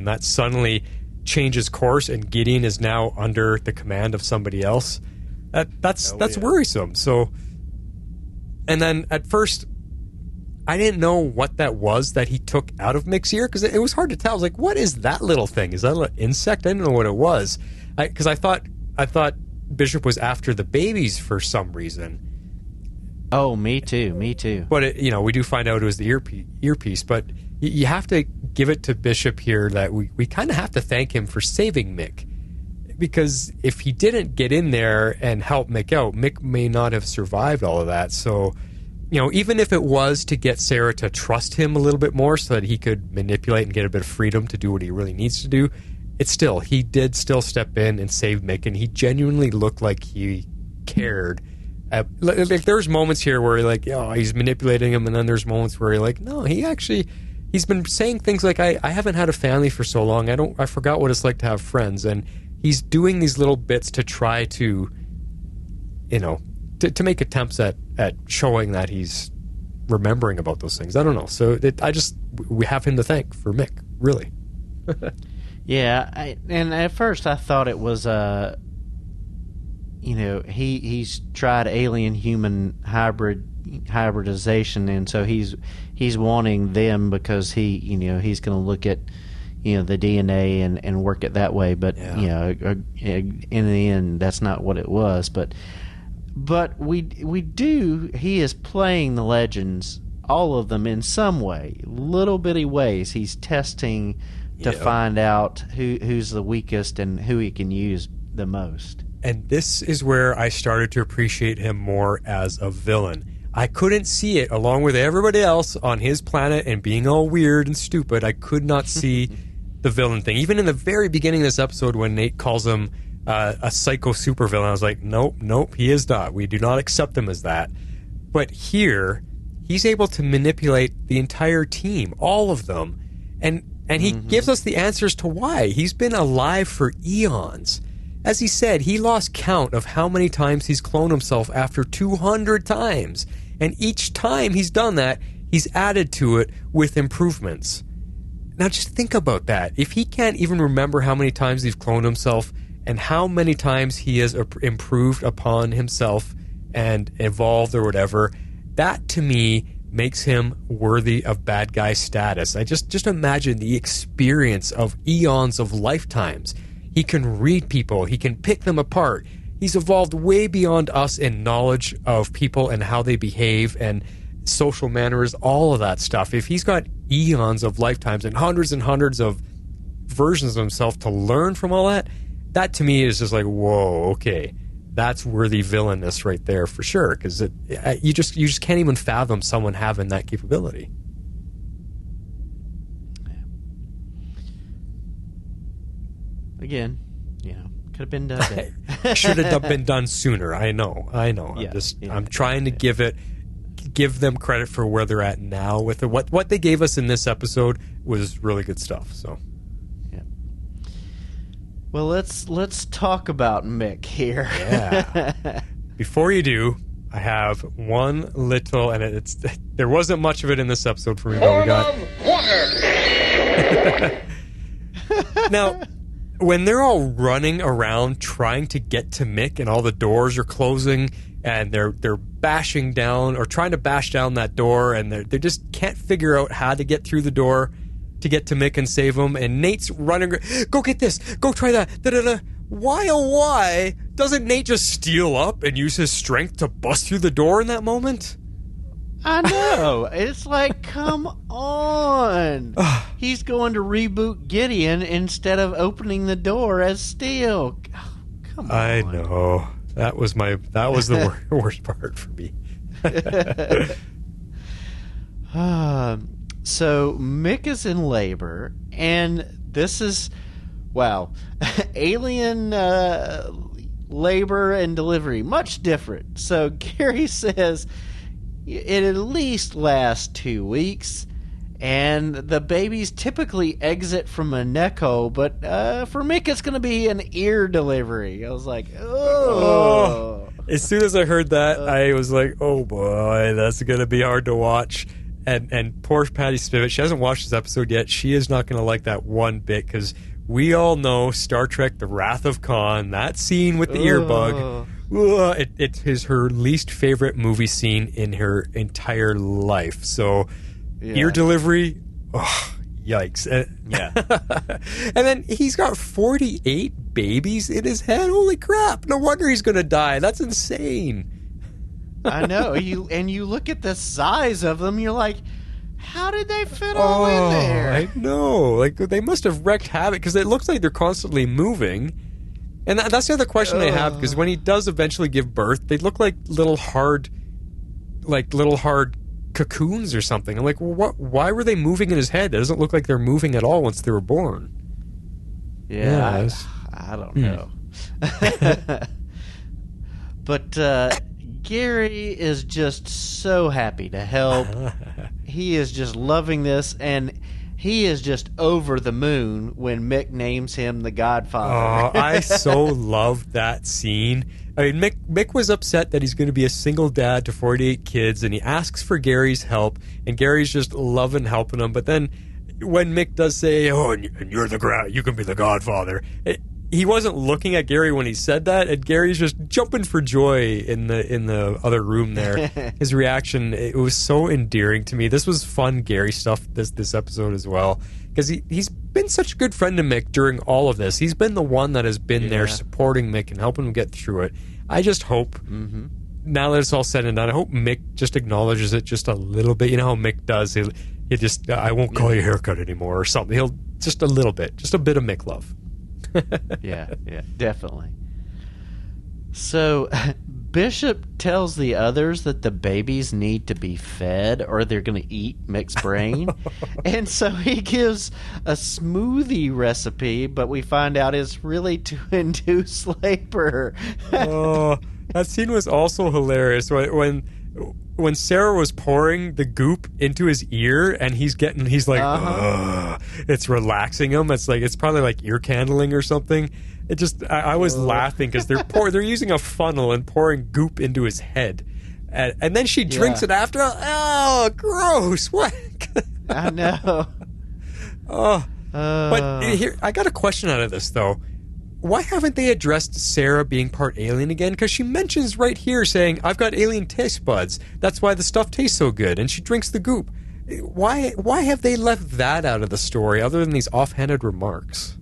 that suddenly changes course and Gideon is now under the command of somebody else. That's worrisome. So, and then at first, I didn't know what that was that he took out of Mick's ear, because it was hard to tell. I was like, what is that little thing? Is that an insect? I didn't know what it was. Because I thought Bishop was after the babies for some reason. Oh, me too. But we do find out it was the earpiece. But you have to give it to Bishop here that we kind of have to thank him for saving Mick, because if he didn't get in there and help Mick out, Mick may not have survived all of that. So, even if it was to get Sara to trust him a little bit more so that he could manipulate and get a bit of freedom to do what he really needs to do, he did still step in and save Mick, and he genuinely looked like he cared. Like, there's moments here where he's manipulating him, and then there's moments where no, he's been saying things like, I haven't had a family for so long, I forgot what it's like to have friends, and he's doing these little bits to try to to make attempts at showing that he's remembering about those things. I don't know. So we have him to thank for Mick, really. Yeah, and at first I thought it was he's tried alien human hybridization, and so he's wanting them because he's going to look at the DNA and work it that way. But in the end, that's not what it was. But he is playing the legends, all of them in some way, little bitty ways. He's testing to find out who's the weakest and who he can use the most. And this is where I started to appreciate him more as a villain. I couldn't see it along with everybody else on his planet and being all weird and stupid. I could not see the villain thing. Even in the very beginning of this episode when Nate calls him a psycho supervillain, I was like, nope, he is not. We do not accept him as that. But here, he's able to manipulate the entire team, all of them. And he gives us the answers to why. He's been alive for eons. As he said, he lost count of how many times he's cloned himself after 200 times. And each time he's done that, he's added to it with improvements. Now just think about that. If he can't even remember how many times he's cloned himself and how many times he has improved upon himself and evolved or whatever, that to me makes him worthy of bad guy status. I just imagine the experience of eons of lifetimes. He can read people. He can pick them apart. He's evolved way beyond us in knowledge of people and how they behave and social manners, all of that stuff. If he's got eons of lifetimes and hundreds of versions of himself to learn from all that, that to me is just like, whoa, okay. That's worthy villainous right there for sure, because you just can't even fathom someone having that capability. Again, could have been done better. Should have been done sooner. I know. Yeah, I'm trying to give them credit for where they're at now with it. What they gave us in this episode was really good stuff. So, yeah. Well, let's talk about Mick here. Yeah. Before you do, I have one little, and there wasn't much of it in this episode for me, but we got water. Now, when they're all running around trying to get to Mick and all the doors are closing and they're bashing down or trying to bash down that door and they just can't figure out how to get through the door to get to Mick and save him, and Nate's running, go get this, go try that, da-da-da. Why, oh why, doesn't Nate just steal up and use his strength to bust through the door in that moment? I know. It's like, come on. He's going to reboot Gideon instead of opening the door as Steel. Oh, come on. I know. That was the worst part for me. So Mick is in labor, and this is, wow, alien labor and delivery, much different. So Gary says it at least lasts 2 weeks, and the babies typically exit from a neck hole, but for Mick it's going to be an ear delivery. I was like, oh. As soon as I heard that, I was like, oh boy, that's going to be hard to watch. And poor Patty Spivot, she hasn't watched this episode yet. She is not going to like that one bit, because we all know Star Trek: The Wrath of Khan, that scene with the earbug, it is her least favorite movie scene in her entire life. So, ear delivery, yikes. Yeah. And then he's got 48 babies in his head. Holy crap. No wonder he's going to die. That's insane. I know. You look at the size of them, you're like, how did they fit all in there? I know. Like, they must have wreaked havoc, because it looks like they're constantly moving. And that's the other question I have, because when he does eventually give birth, they look like little hard cocoons or something. I'm like, well, why were they moving in his head? It doesn't look like they're moving at all once they were born. Yeah, I don't know. But Gary is just so happy to help. He is just loving this, and he is just over the moon when Mick names him the Godfather. Oh, I so loved that scene. I mean, Mick was upset that he's going to be a single dad to 48 kids, and he asks for Gary's help, and Gary's just loving helping him. But then when Mick does say, "Oh, and you're you can be the Godfather," he wasn't looking at Gary when he said that, and Gary's just jumping for joy in the other room there. His reaction, it was so endearing to me. This was fun Gary stuff this episode as well, because he's been such a good friend to Mick during all of this. He's been the one that has been there supporting Mick and helping him get through it. I just hope, now that it's all said and done, I hope Mick just acknowledges it just a little bit. You know how Mick does. He just, I won't call you haircut anymore or something. He'll just a little bit, just a bit of Mick love. yeah, definitely. So Bishop tells the others that the babies need to be fed or they're going to eat Mick's brain. And so he gives a smoothie recipe, but we find out it's really to induce labor. Oh, that scene was also hilarious. When Sara was pouring the goop into his ear, and he's like, ugh, it's relaxing him. It's probably like ear candling or something. It just, I was laughing because they're using a funnel and pouring goop into his head, and then she drinks it after. Oh, gross! What? I know. But here, I got a question out of this though. Why haven't they addressed Sara being part alien again? Because she mentions right here saying, I've got alien taste buds. That's why the stuff tastes so good. And she drinks the goop. Why have they left that out of the story other than these offhanded remarks?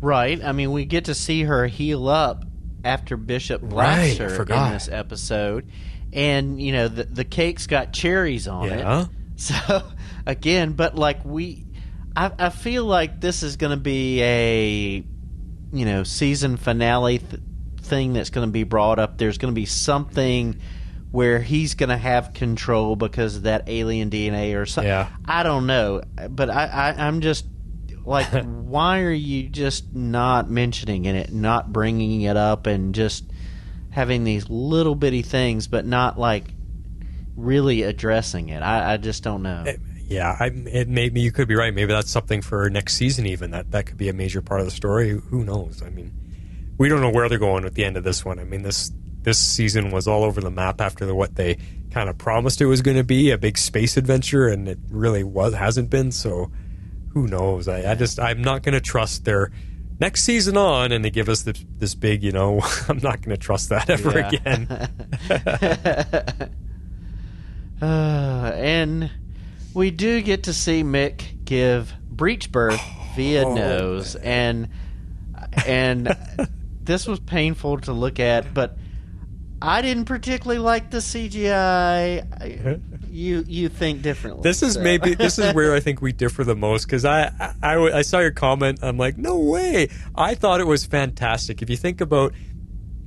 Right. I mean, we get to see her heal up after Bishop blasts her in this episode. And, you know, the cake's got cherries on it. So, again, but like I feel like this is going to be a season finale thing that's going to be brought up. There's going to be something where he's going to have control because of that alien DNA or something. Yeah. I don't know. But I'm just like, why are you just not mentioning it, not bringing it up, and just having these little bitty things, but not like really addressing it? I just don't know. Maybe you could be right. Maybe that's something for next season even. That could be a major part of the story. Who knows? I mean, we don't know where they're going at the end of this one. I mean, this season was all over the map after what they kind of promised it was going to be, a big space adventure, and it really hasn't been. So who knows? I'm not going to trust their next season on, and they give us this big, I'm not going to trust that ever again. And we do get to see Mick give breech birth via nose, and this was painful to look at, but I didn't particularly like the CGI. You think differently. This is where I think we differ the most, because I saw your comment. I'm like, no way. I thought it was fantastic. If you think about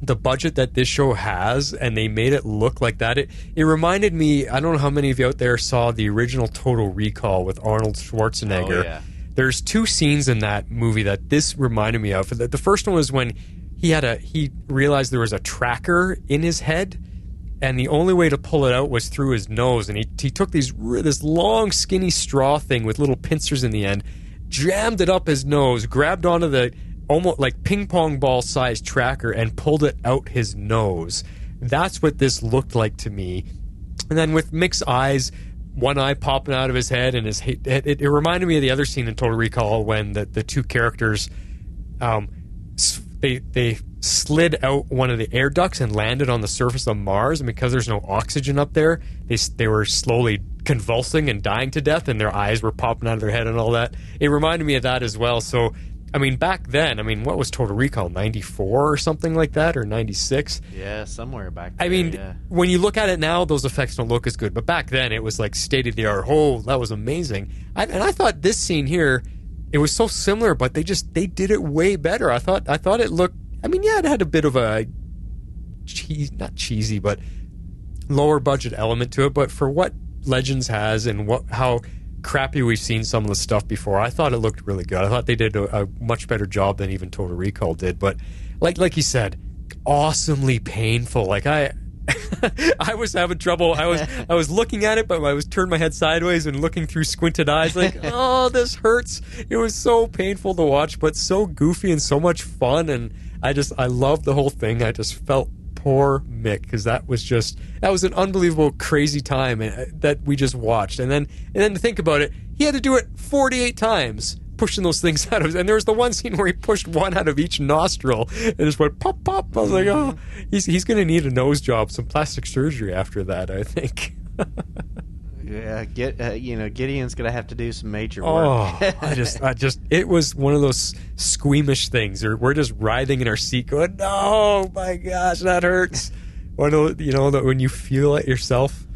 the budget that this show has, and they made it look like that, it reminded me. I don't know how many of you out there saw the original Total Recall with Arnold Schwarzenegger. Oh, yeah. There's two scenes in that movie that this reminded me of. The first one was when he realized there was a tracker in his head, and the only way to pull it out was through his nose. And he took this long, skinny straw thing with little pincers in the end, jammed it up his nose, grabbed onto the almost like ping pong ball sized tracker, and pulled it out his nose. That's what this looked like to me. And then with Mick's eyes, one eye popping out of his head, and it reminded me of the other scene in Total Recall when the two characters, they slid out one of the air ducts and landed on the surface of Mars, and because there's no oxygen up there, they were slowly convulsing and dying to death, and their eyes were popping out of their head and all that. It reminded me of that as well. So, I mean, back then, what was Total Recall, 94 or something like that, or 96? Yeah, somewhere back there. When you look at it now, those effects don't look as good, but back then it was like state-of-the-art. Oh, that was amazing. And I thought this scene here, it was so similar, but they did it way better. I thought it looked, it had a bit of a not cheesy, but lower budget element to it, but for what Legends has and how crappy we've seen some of the stuff before, I thought it looked really good. I thought they did a much better job than even Total Recall did. But like you said, awesomely painful. Like I was having trouble. I was looking at it, but I was turned my head sideways and looking through squinted eyes like, oh, this hurts. It was so painful to watch, but so goofy and so much fun. And I loved the whole thing. I just felt poor Mick, because that was an unbelievable, crazy time that we just watched. And then to think about it, he had to do it 48 times, pushing those things out of his. And there was the one scene where he pushed one out of each nostril and just went pop, pop. I was like, oh, he's going to need a nose job, some plastic surgery after that, I think. Yeah, Gideon's gonna have to do some major work. It was one of those squeamish things, or we're just writhing in our seat, going, "No, my gosh, that hurts." When you feel it yourself.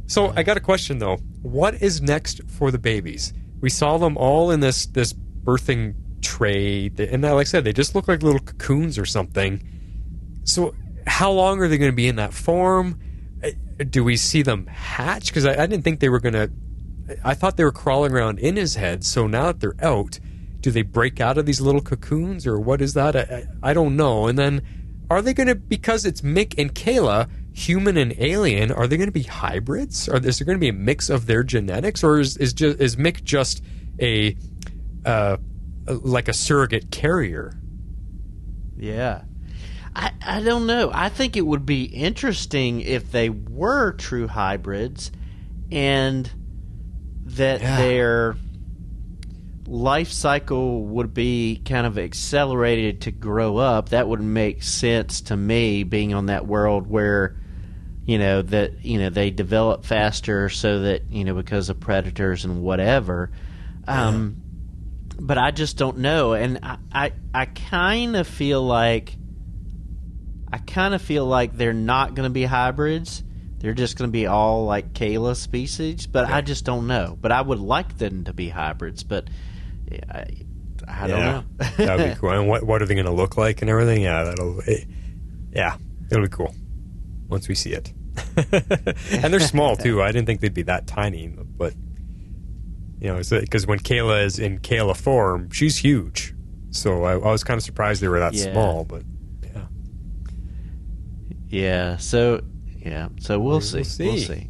So I got a question though. What is next for the babies? We saw them all in this birthing tray, and like I said, they just look like little cocoons or something. So how long are they going to be in that form? Do we see them hatch? Because I didn't think they were going to... I thought they were crawling around in his head, so now that they're out, do they break out of these little cocoons, or what is that? I don't know. And then, are they going to... Because it's Mick and Kayla, human and alien, are they going to be hybrids? Is there going to be a mix of their genetics, or is Mick just like a surrogate carrier? Yeah. I don't know. I think it would be interesting if they were true hybrids, and that their life cycle would be kind of accelerated to grow up. That would make sense to me, being on that world where they develop faster, so that because of predators and whatever. But I just don't know, and I kind of feel like they're not going to be hybrids. They're just going to be all like Kayla species, but I just don't know. But I would like them to be hybrids, but I don't know. That would be cool. And what are they going to look like and everything? Yeah, it'll be cool once we see it. And they're small too. I didn't think they'd be that tiny, but because when Kayla is in Kayla form, she's huge. So I was kind of surprised they were that small, but. Yeah, so we'll see. We'll see.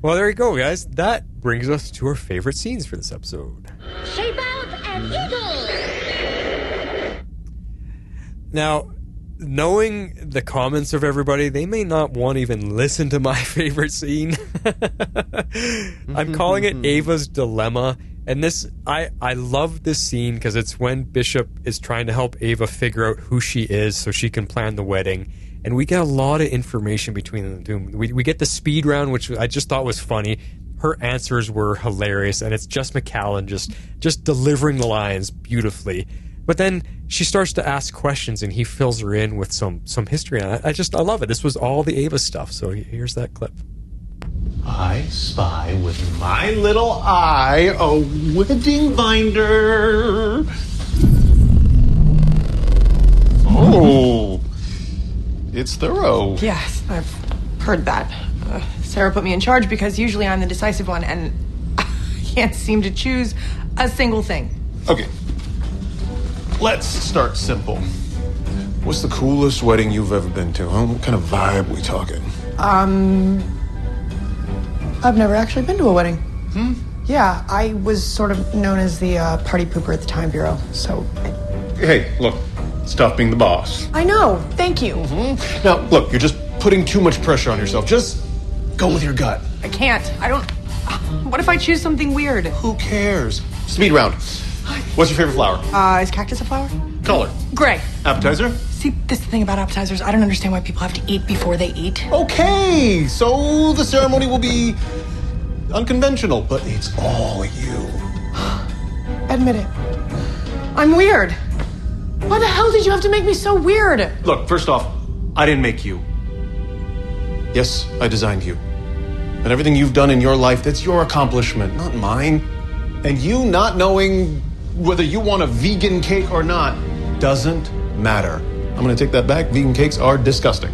Well, there you go, guys. That brings us to our favorite scenes for this episode. Shape out an eagle! Now, knowing the comments of everybody, they may not want to even listen to my favorite scene. I'm calling it Ava's Dilemma. And I love this scene because it's when Bishop is trying to help Ava figure out who she is so she can plan the wedding. And we get a lot of information between the two. We get the speed round, which I just thought was funny. Her answers were hilarious, and it's Jess McCallan just delivering the lines beautifully. But then she starts to ask questions, and he fills her in with some history on it. I love it. This was all the Ava stuff. So here's that clip. I spy with my little eye a wedding binder. Oh, it's thorough. Yes, I've heard that. Sarah put me in charge because usually I'm the decisive one, and I can't seem to choose a single thing. Okay, let's start simple. What's the coolest wedding you've ever been to, huh? What kind of vibe we talking? I've never actually been to a wedding. Yeah, I was sort of known as the party pooper at the time bureau, so... Hey, look, it's tough being the boss. I know, thank you. Now, look, you're just putting too much pressure on yourself. Just go with your gut. I can't. I don't... What if I choose something weird? Who cares? Speed round. What's your favorite flower? Is cactus a flower? Color. Gray. Appetizer? See, this is the thing about appetizers. I don't understand why people have to eat before they eat. Okay, so the ceremony will be unconventional, but it's all you. Admit it. I'm weird. Why the hell did you have to make me so weird? Look, first off, I didn't make you. Yes, I designed you. And everything you've done in your life, that's your accomplishment, not mine. And you not knowing whether you want a vegan cake or not doesn't matter. I'm gonna take that back. Vegan cakes are disgusting.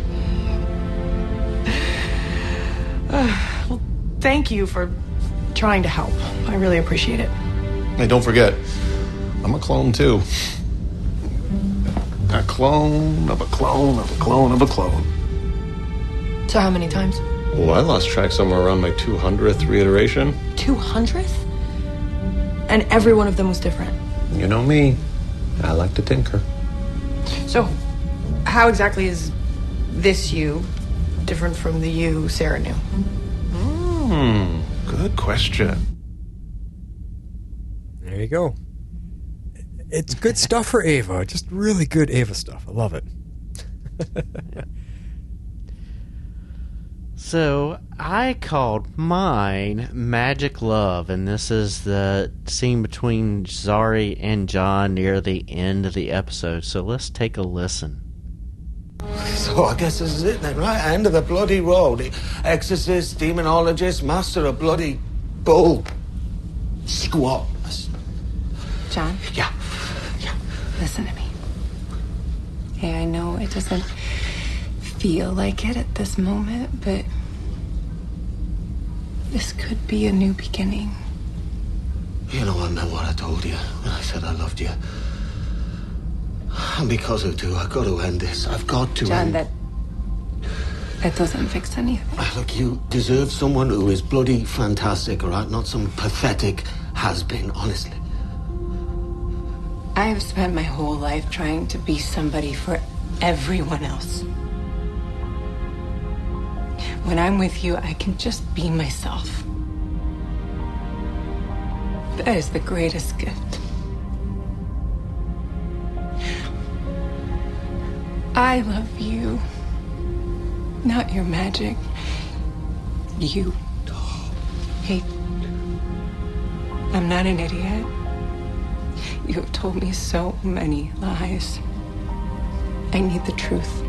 Well, thank you for trying to help. I really appreciate it. Hey, don't forget, I'm a clone too. A clone of a clone of a clone of a clone. So how many times? Well, I lost track somewhere around my 200th reiteration. 200th? And every one of them was different. You know me. I like to tinker. So, how exactly is this you different from the you Sarah knew? Good question. There you go. It's good stuff for Ava. Just really good Ava stuff. I love it. So I called mine Magic Love, and this is the scene between Zari and John near the end of the episode. So let's take a listen. So I guess this is it then, right? End of the bloody road. Exorcist, demonologist, master of bloody bull. Squat. John? Yeah. Listen to me. Hey, I know it doesn't feel like it at this moment, but this could be a new beginning. You know, I meant what I told you when I said I loved you. And because I do, I've got to end this. I've got to John, end... that doesn't fix anything. Look, you deserve someone who is bloody fantastic, all right? Not some pathetic has-been, honestly. I have spent my whole life trying to be somebody for everyone else. When I'm with you, I can just be myself. That is the greatest gift. I love you. Not your magic. You. Hey, I'm not an idiot. You have told me so many lies. I need the truth.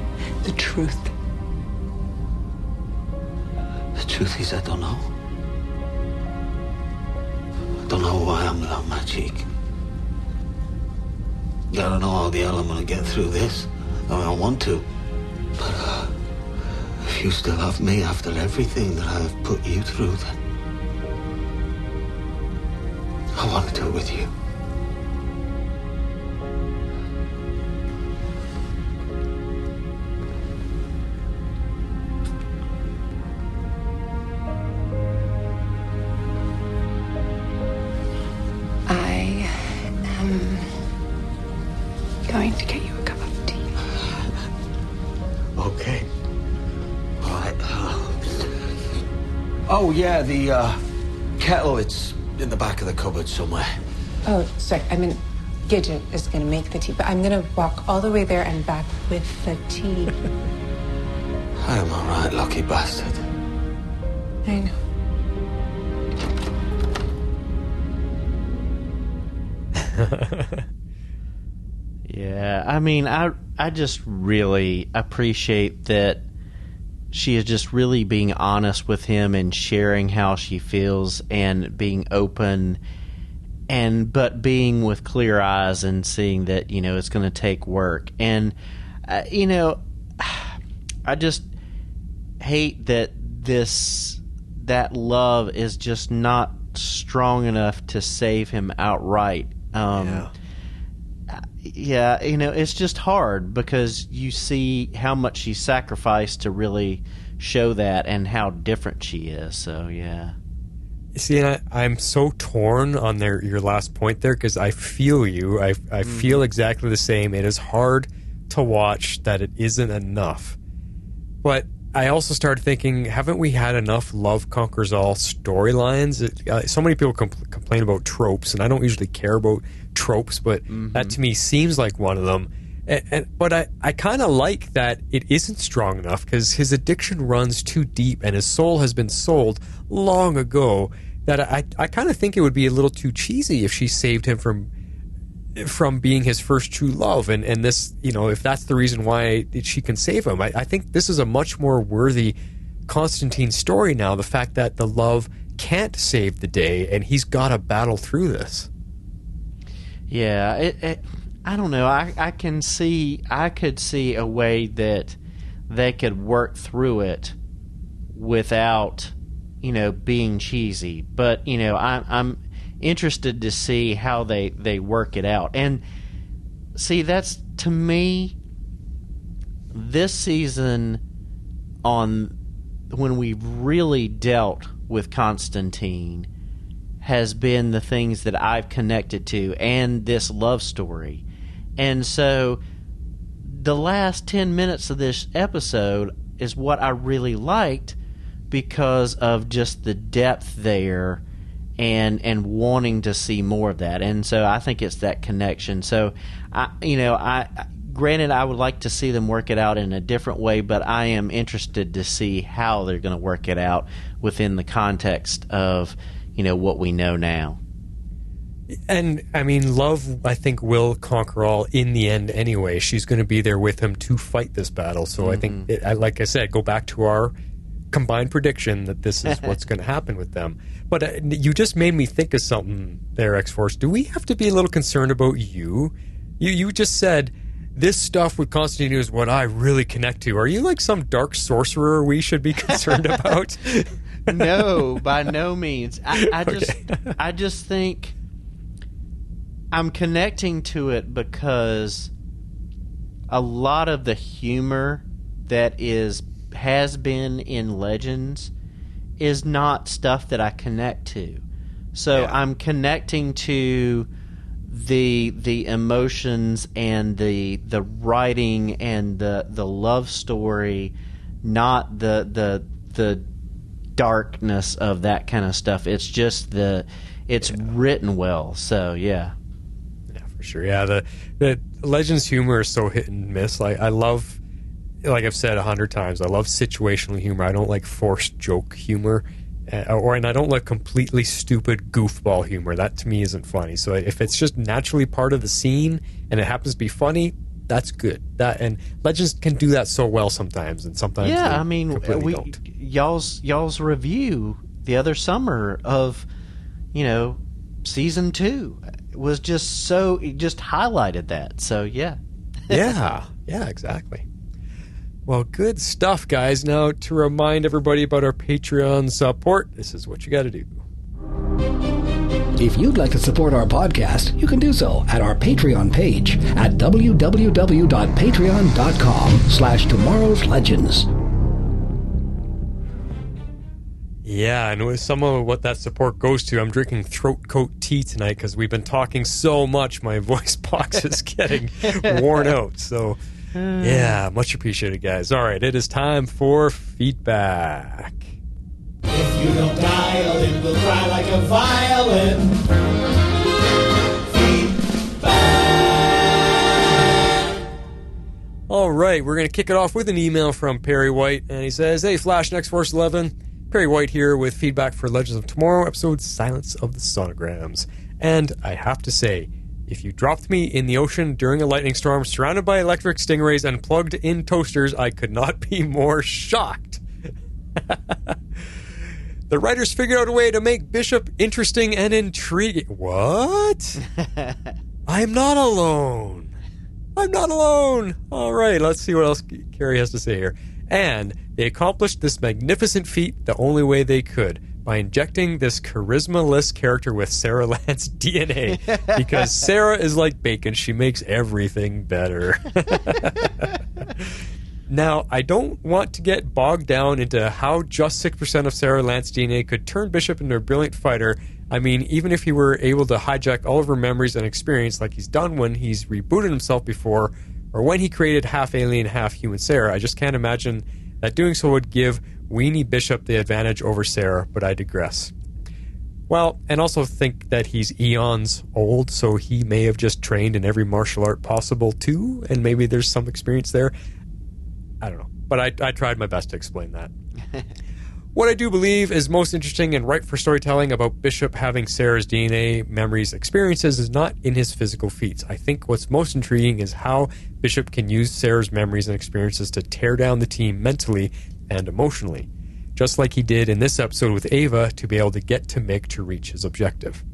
The truth. The truth is, I don't know. I don't know who I am without my cheek. I don't know how the hell I'm gonna get through this. I mean, I want to. But if you still have me after everything that I have put you through, then I want to do it with you. I am going to get you a cup of tea. Okay. All right. Oh, yeah, the kettle, it's in the back of the cupboard somewhere. Oh, sorry. I mean, Gidget is going to make the tea, but I'm going to walk all the way there and back with the tea. I am all right, lucky bastard. I know. Yeah, I mean, I just really appreciate that she is just really being honest with him and sharing how she feels and being open, but being with clear eyes and seeing that, it's going to take work. And, I just hate that that love is just not strong enough to save him outright. Yeah, it's just hard because you see how much she sacrificed to really show that and how different she is. So, yeah. See, and I'm so torn on your last point there because I feel you. I feel exactly the same. It is hard to watch that it isn't enough. But I also started thinking, haven't we had enough love conquers all storylines? So many people complain about tropes, and I don't usually care about tropes, but that to me seems like one of them. But I kind of like that it isn't strong enough because his addiction runs too deep and his soul has been sold long ago, that I kind of think it would be a little too cheesy if she saved him from being his first true love. And this, if that's the reason why she can save him, I think this is a much more worthy Constantine story now, the fact that the love can't save the day and he's got to battle through this. Yeah, I don't know. I could see a way that they could work through it without, being cheesy. But, I'm interested to see how they work it out. And see, that's, to me, this season when we've really dealt with Constantine has been the things that I've connected to and this love story. And so the last 10 minutes of this episode is what I really liked because of just the depth there and wanting to see more of that. And so I think it's that connection. So, granted, I would like to see them work it out in a different way, but I am interested to see how they're going to work it out within the context of what we know now. And I mean, love, I think, will conquer all in the end anyway. She's going to be there with him to fight this battle. So I think, like I said, go back to our combined prediction that this is what's going to happen with them. But you just made me think of something there, X-Force. Do we have to be a little concerned about you? You just said this stuff with Constantine is what I really connect to. Are you like some dark sorcerer we should be concerned about? No, by no means. I just think I'm connecting to it because a lot of the humor that has been in Legends is not stuff that I connect to. So I'm connecting to the emotions and the writing and the love story, not the darkness of that kind of stuff. It's just it's written well. So yeah, for sure. Yeah, the Legends humor is so hit and miss. Like I love, like I've said 100 times, I love situational humor. I don't like forced joke humor, and I don't like completely stupid goofball humor. That to me isn't funny. So if it's just naturally part of the scene and it happens to be funny, that's good. And Legends can do that so well sometimes, and sometimes don't. Y'all's review the other summer of season 2 was just highlighted that. So yeah. yeah, exactly. Well, good stuff, guys. Now, to remind everybody about our Patreon support, this is what you got to do. If you'd like to support our podcast, you can do so at our Patreon page at www.patreon.com/tomorrowslegends. Yeah, and with some of what that support goes to, I'm drinking throat coat tea tonight because we've been talking so much, my voice box is getting worn out. So, yeah, much appreciated, guys. All right, it is time for feedback. If you don't dial in, we'll cry like a violin. Feedback. All right, we're going to kick it off with an email from Perry White, and he says, "Hey, Flash and X-Force 11. Perry White here with feedback for Legends of Tomorrow, episode Silence of the Sonograms. And I have to say, If you dropped me in the ocean during a lightning storm, surrounded by electric stingrays and plugged in toasters, I could not be more shocked. The writers figured out a way to make Bishop interesting and intriguing. What? I'm not alone. I'm not alone. All right, let's see what else Carrie has to say here. And they accomplished this magnificent feat the only way they could, by injecting this charisma-less character with Sara Lance DNA. Because Sara is like bacon. She makes everything better. Now, I don't want to get bogged down into how just 6% of Sara Lance DNA could turn Bishop into a brilliant fighter. I mean, even if he were able to hijack all of her memories and experience like he's done when he's rebooted himself before, or when he created half-alien, half-human Sara, I just can't imagine that doing so would give Weenie Bishop the advantage over Sara, but I digress. Well, and also think that he's eons old, so he may have just trained in every martial art possible too, and maybe there's some experience there. I don't know, but I tried my best to explain that. What I do believe is most interesting and ripe for storytelling about Bishop having Sara's DNA, memories, experiences is not in his physical feats. I think what's most intriguing is how Bishop can use Sara's memories and experiences to tear down the team mentally and emotionally, just like he did in this episode with Ava to be able to get to Mick to reach his objective.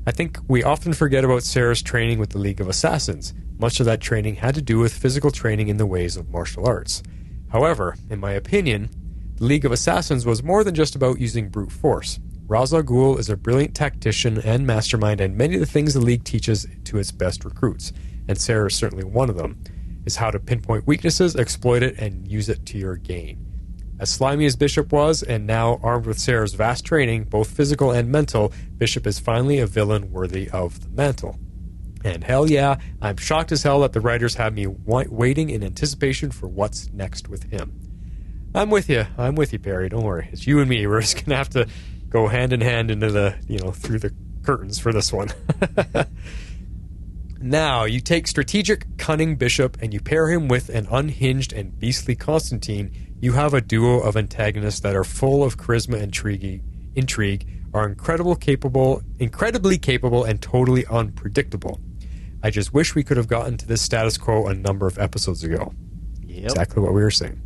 I think we often forget about Sara's training with the League of Assassins. Much of that training had to do with physical training in the ways of martial arts. However, in my opinion, the League of Assassins was more than just about using brute force. Ra's al Ghul is a brilliant tactician and mastermind, and many of the things the League teaches to its best recruits, and Sara is certainly one of them, is how to pinpoint weaknesses, exploit it, and use it to your gain. As slimy as Bishop was, and now armed with Sara's vast training, both physical and mental, Bishop is finally a villain worthy of the mantle. And hell yeah, I'm shocked as hell that the writers have me waiting in anticipation for what's next with him. I'm with you, Perry, don't worry. It's you and me, we're just going to have to go hand in hand into the, through the curtains for this one. Now, you take strategic, cunning Bishop and you pair him with an unhinged and beastly Constantine, you have a duo of antagonists that are full of charisma and intrigue, are incredibly capable, and totally unpredictable. I just wish we could have gotten to this status quo a number of episodes ago. Yep. Exactly what we were saying.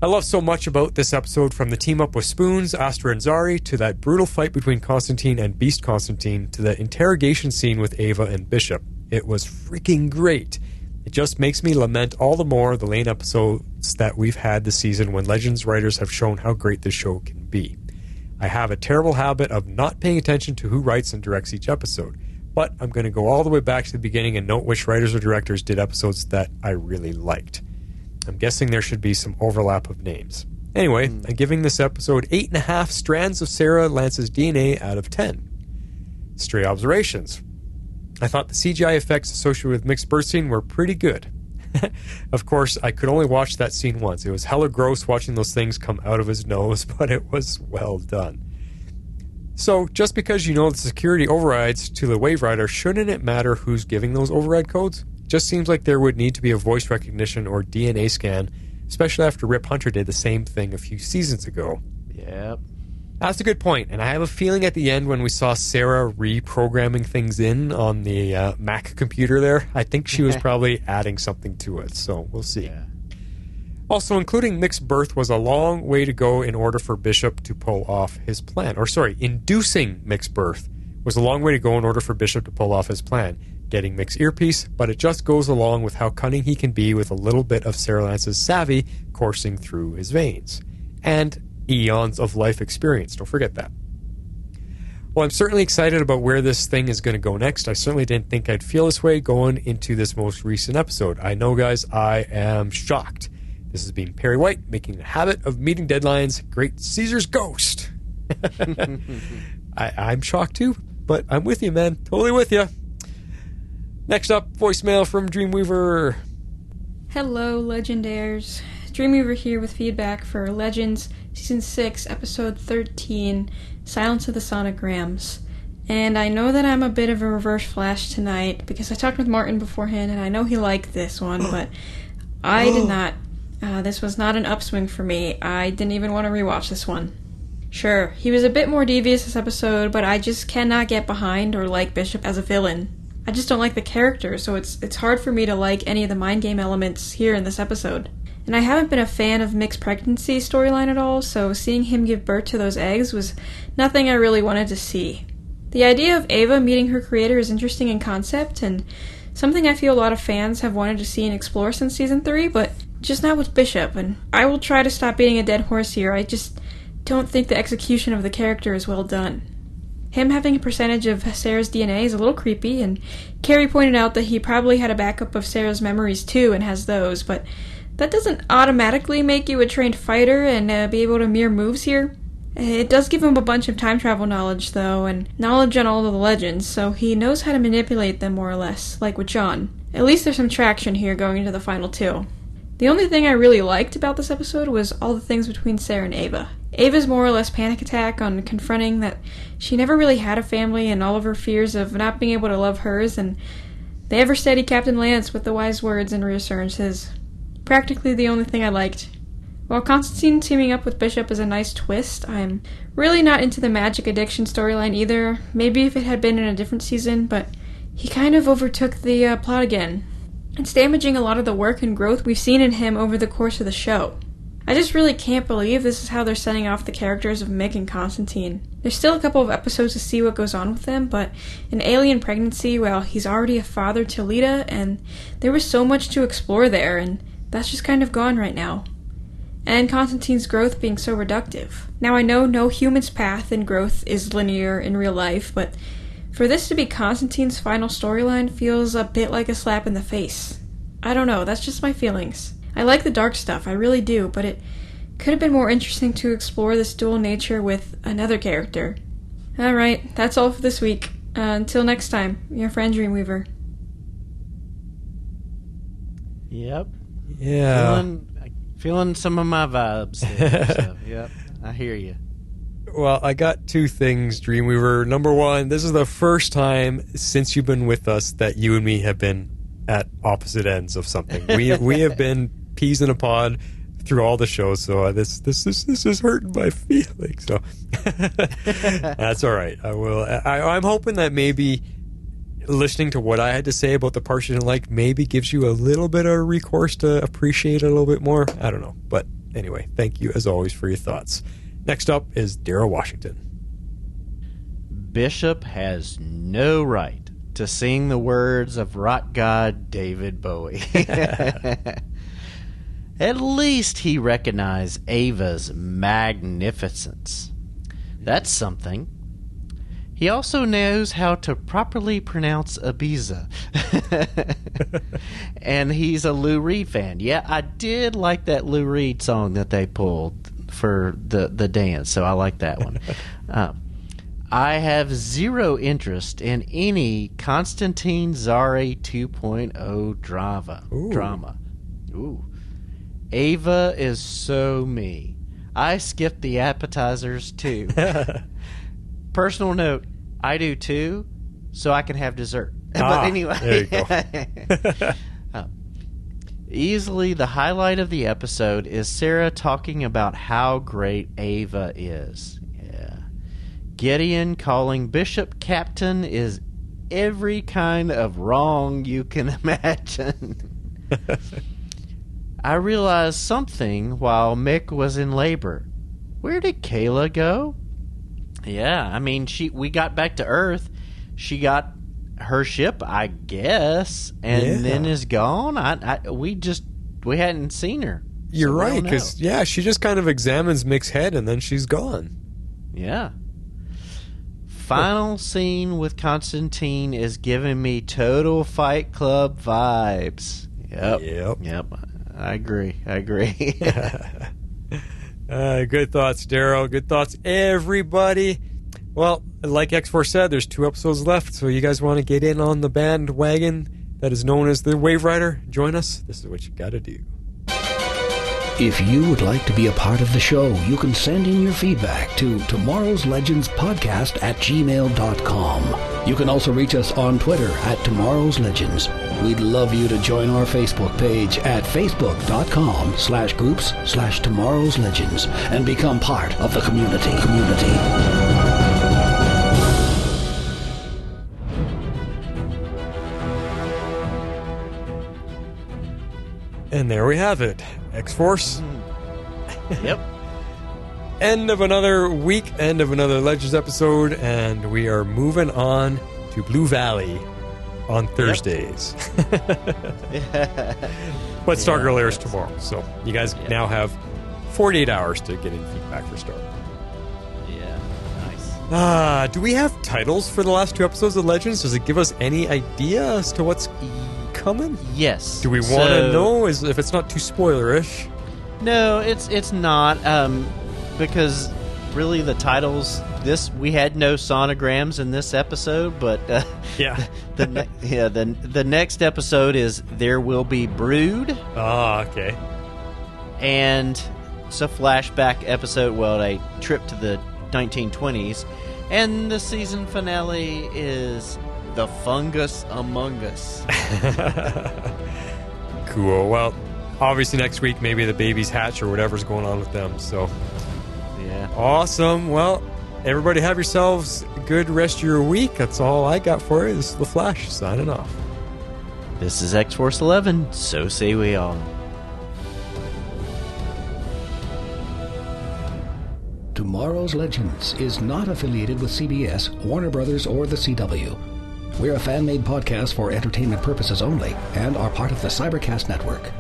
I love so much about this episode, from the team up with Spoons, Astra and Zari, to that brutal fight between Constantine and Beast Constantine, to the interrogation scene with Ava and Bishop. It was freaking great. It just makes me lament all the more the late episodes that we've had this season when Legends writers have shown how great this show can be. I have a terrible habit of not paying attention to who writes and directs each episode, but I'm going to go all the way back to the beginning and note which writers or directors did episodes that I really liked. I'm guessing there should be some overlap of names. Anyway, I'm giving this episode 8.5 strands of Sara Lance's DNA out of 10. Stray observations. I thought the CGI effects associated with Mick's birth scene were pretty good. Of course, I could only watch that scene once. It was hella gross watching those things come out of his nose, but it was well done. So, just because you know the security overrides to the Waverider, shouldn't it matter who's giving those override codes? Just seems like there would need to be a voice recognition or DNA scan, especially after Rip Hunter did the same thing a few seasons ago. Yep. That's a good point, and I have a feeling at the end when we saw Sara reprogramming things in on the Mac computer there, I think she was probably adding something to it, so we'll see. Yeah. Also, including Mick's birth was a long way to go in order for Bishop to pull off his plan. Inducing Mick's birth was a long way to go in order for Bishop to pull off his plan. Getting Mick's earpiece, but it just goes along with how cunning he can be with a little bit of Sara Lance's savvy coursing through his veins. And eons of life experience, don't forget that. Well, I'm certainly excited about where this thing is going to go next. I certainly didn't think I'd feel this way going into this most recent episode. I know, guys, I am shocked. This has been Perry White, making a habit of meeting deadlines. Great Caesar's Ghost. I'm shocked too, but I'm with you, man. Totally with you. Next up, voicemail from Dreamweaver. Hello, Legendaires. Dreamweaver here with feedback for Legends Season 6, Episode 13, Silence of the Sonograms. And I know that I'm a bit of a reverse flash tonight because I talked with Martin beforehand and I know he liked this one, but I did not. This was not an upswing for me. I didn't even want to rewatch this one. Sure, he was a bit more devious this episode, but I just cannot get behind or like Bishop as a villain. I just don't like the character, so it's hard for me to like any of the mind game elements here in this episode. And I haven't been a fan of Mick's pregnancy storyline at all, so seeing him give birth to those eggs was nothing I really wanted to see. The idea of Ava meeting her creator is interesting in concept, and something I feel a lot of fans have wanted to see and explore since Season 3, but just not with Bishop, and I will try to stop beating a dead horse here. I just don't think the execution of the character is well done. Him having a percentage of Sarah's DNA is a little creepy, and Carrie pointed out that he probably had a backup of Sarah's memories too and has those, but that doesn't automatically make you a trained fighter and be able to mirror moves here. It does give him a bunch of time travel knowledge, though, and knowledge on all of the legends, so he knows how to manipulate them more or less, like with John. At least there's some traction here going into the final two. The only thing I really liked about this episode was all the things between Sarah and Ava. Ava's more or less panic attack on confronting that she never really had a family and all of her fears of not being able to love hers, and the ever-steady Captain Lance with the wise words and reassurances. Practically the only thing I liked. While Constantine teaming up with Bishop is a nice twist, I'm really not into the magic addiction storyline either. Maybe if it had been in a different season, but he kind of overtook the plot again. It's damaging a lot of the work and growth we've seen in him over the course of the show. I just really can't believe this is how they're setting off the characters of Mick and Constantine. There's still a couple of episodes to see what goes on with them, but an alien pregnancy, well, he's already a father to Lita, and there was so much to explore there, and that's just kind of gone right now. And Constantine's growth being so reductive. Now I know no human's path and growth is linear in real life, but for this to be Constantine's final storyline feels a bit like a slap in the face. I don't know, that's just my feelings. I like the dark stuff, I really do, but it could have been more interesting to explore this dual nature with another character. Alright, that's all for this week. Until next time, your friend Dreamweaver. Yep. Yeah. Feeling some of my vibes there, so, yep, I hear you. Well, I got two things, Dreamweaver. Number one, this is the first time since you've been with us that you and me have been at opposite ends of something. We have been peas in a pod through all the shows, so this is hurting my feelings. So that's all right. I'm hoping that maybe listening to what I had to say about the parts you didn't like maybe gives you a little bit of recourse to appreciate it a little bit more. I don't know. But anyway, thank you as always for your thoughts. Next up is Daryl Washington. Bishop has no right to sing the words of rock god David Bowie. At least he recognized Ava's magnificence. That's something. He also knows how to properly pronounce Ibiza. And he's a Lou Reed fan. Yeah, I did like that Lou Reed song that they pulled for the dance, so I like that one. I have zero interest in any Constantine Zari 2.0 drama. Ooh. Ava is so me. I skip the appetizers too. Personal note, I do too, so I can have dessert. But anyway, there you go. Easily the highlight of the episode is Sara talking about how great Ava is. Yeah. Gideon calling Bishop Captain is every kind of wrong you can imagine. I realized something while Mick was in labor. Where did Kayla go? Yeah, I mean, we got back to Earth. She got her ship, I guess, and then is gone. We hadn't seen her. You're right, because she just kind of examines Mick's head and then she's gone. Yeah. Final scene with Constantine is giving me total Fight Club vibes. Yep. I agree. Good thoughts, Daryl. Good thoughts, everybody. Well, like X4 said, there's 2 episodes left, so you guys want to get in on the bandwagon that is known as the Waverider? Join us. This is what you got to do. If you would like to be a part of the show, you can send in your feedback to tomorrow's legends podcast at gmail.com. You can also reach us on Twitter at Tomorrow's Legends. We'd love you to join our Facebook page at facebook.com/groups/Tomorrow's Legends and become part of the community. And there we have it. X-Force. Yep. End of another week, end of another Legends episode, and we are moving on to Blue Valley on Thursdays. But Stargirl airs tomorrow, so you guys now have 48 hours to get in feedback for Star. Yeah, nice. Do we have titles for the last 2 episodes of Legends? Does it give us any idea as to what's coming? Yes. Do we want to know if it's not too spoilerish? No, it's not. Because really the titles, we had no sonograms in this episode, but the next episode is There Will Be Brood. Okay. And it's a flashback episode, a trip to the 1920s, and the season finale is The Fungus Among Us. Cool. Well, obviously next week maybe the babies hatch or whatever's going on with them, so yeah. Awesome. Well, everybody have yourselves a good rest of your week. That's all I got for you. This is The Flash signing off. This is X-Force 11, so say we all. Tomorrow's Legends is not affiliated with CBS, Warner Brothers, or the CW. We're a fan-made podcast for entertainment purposes only and are part of the Cybercast Network.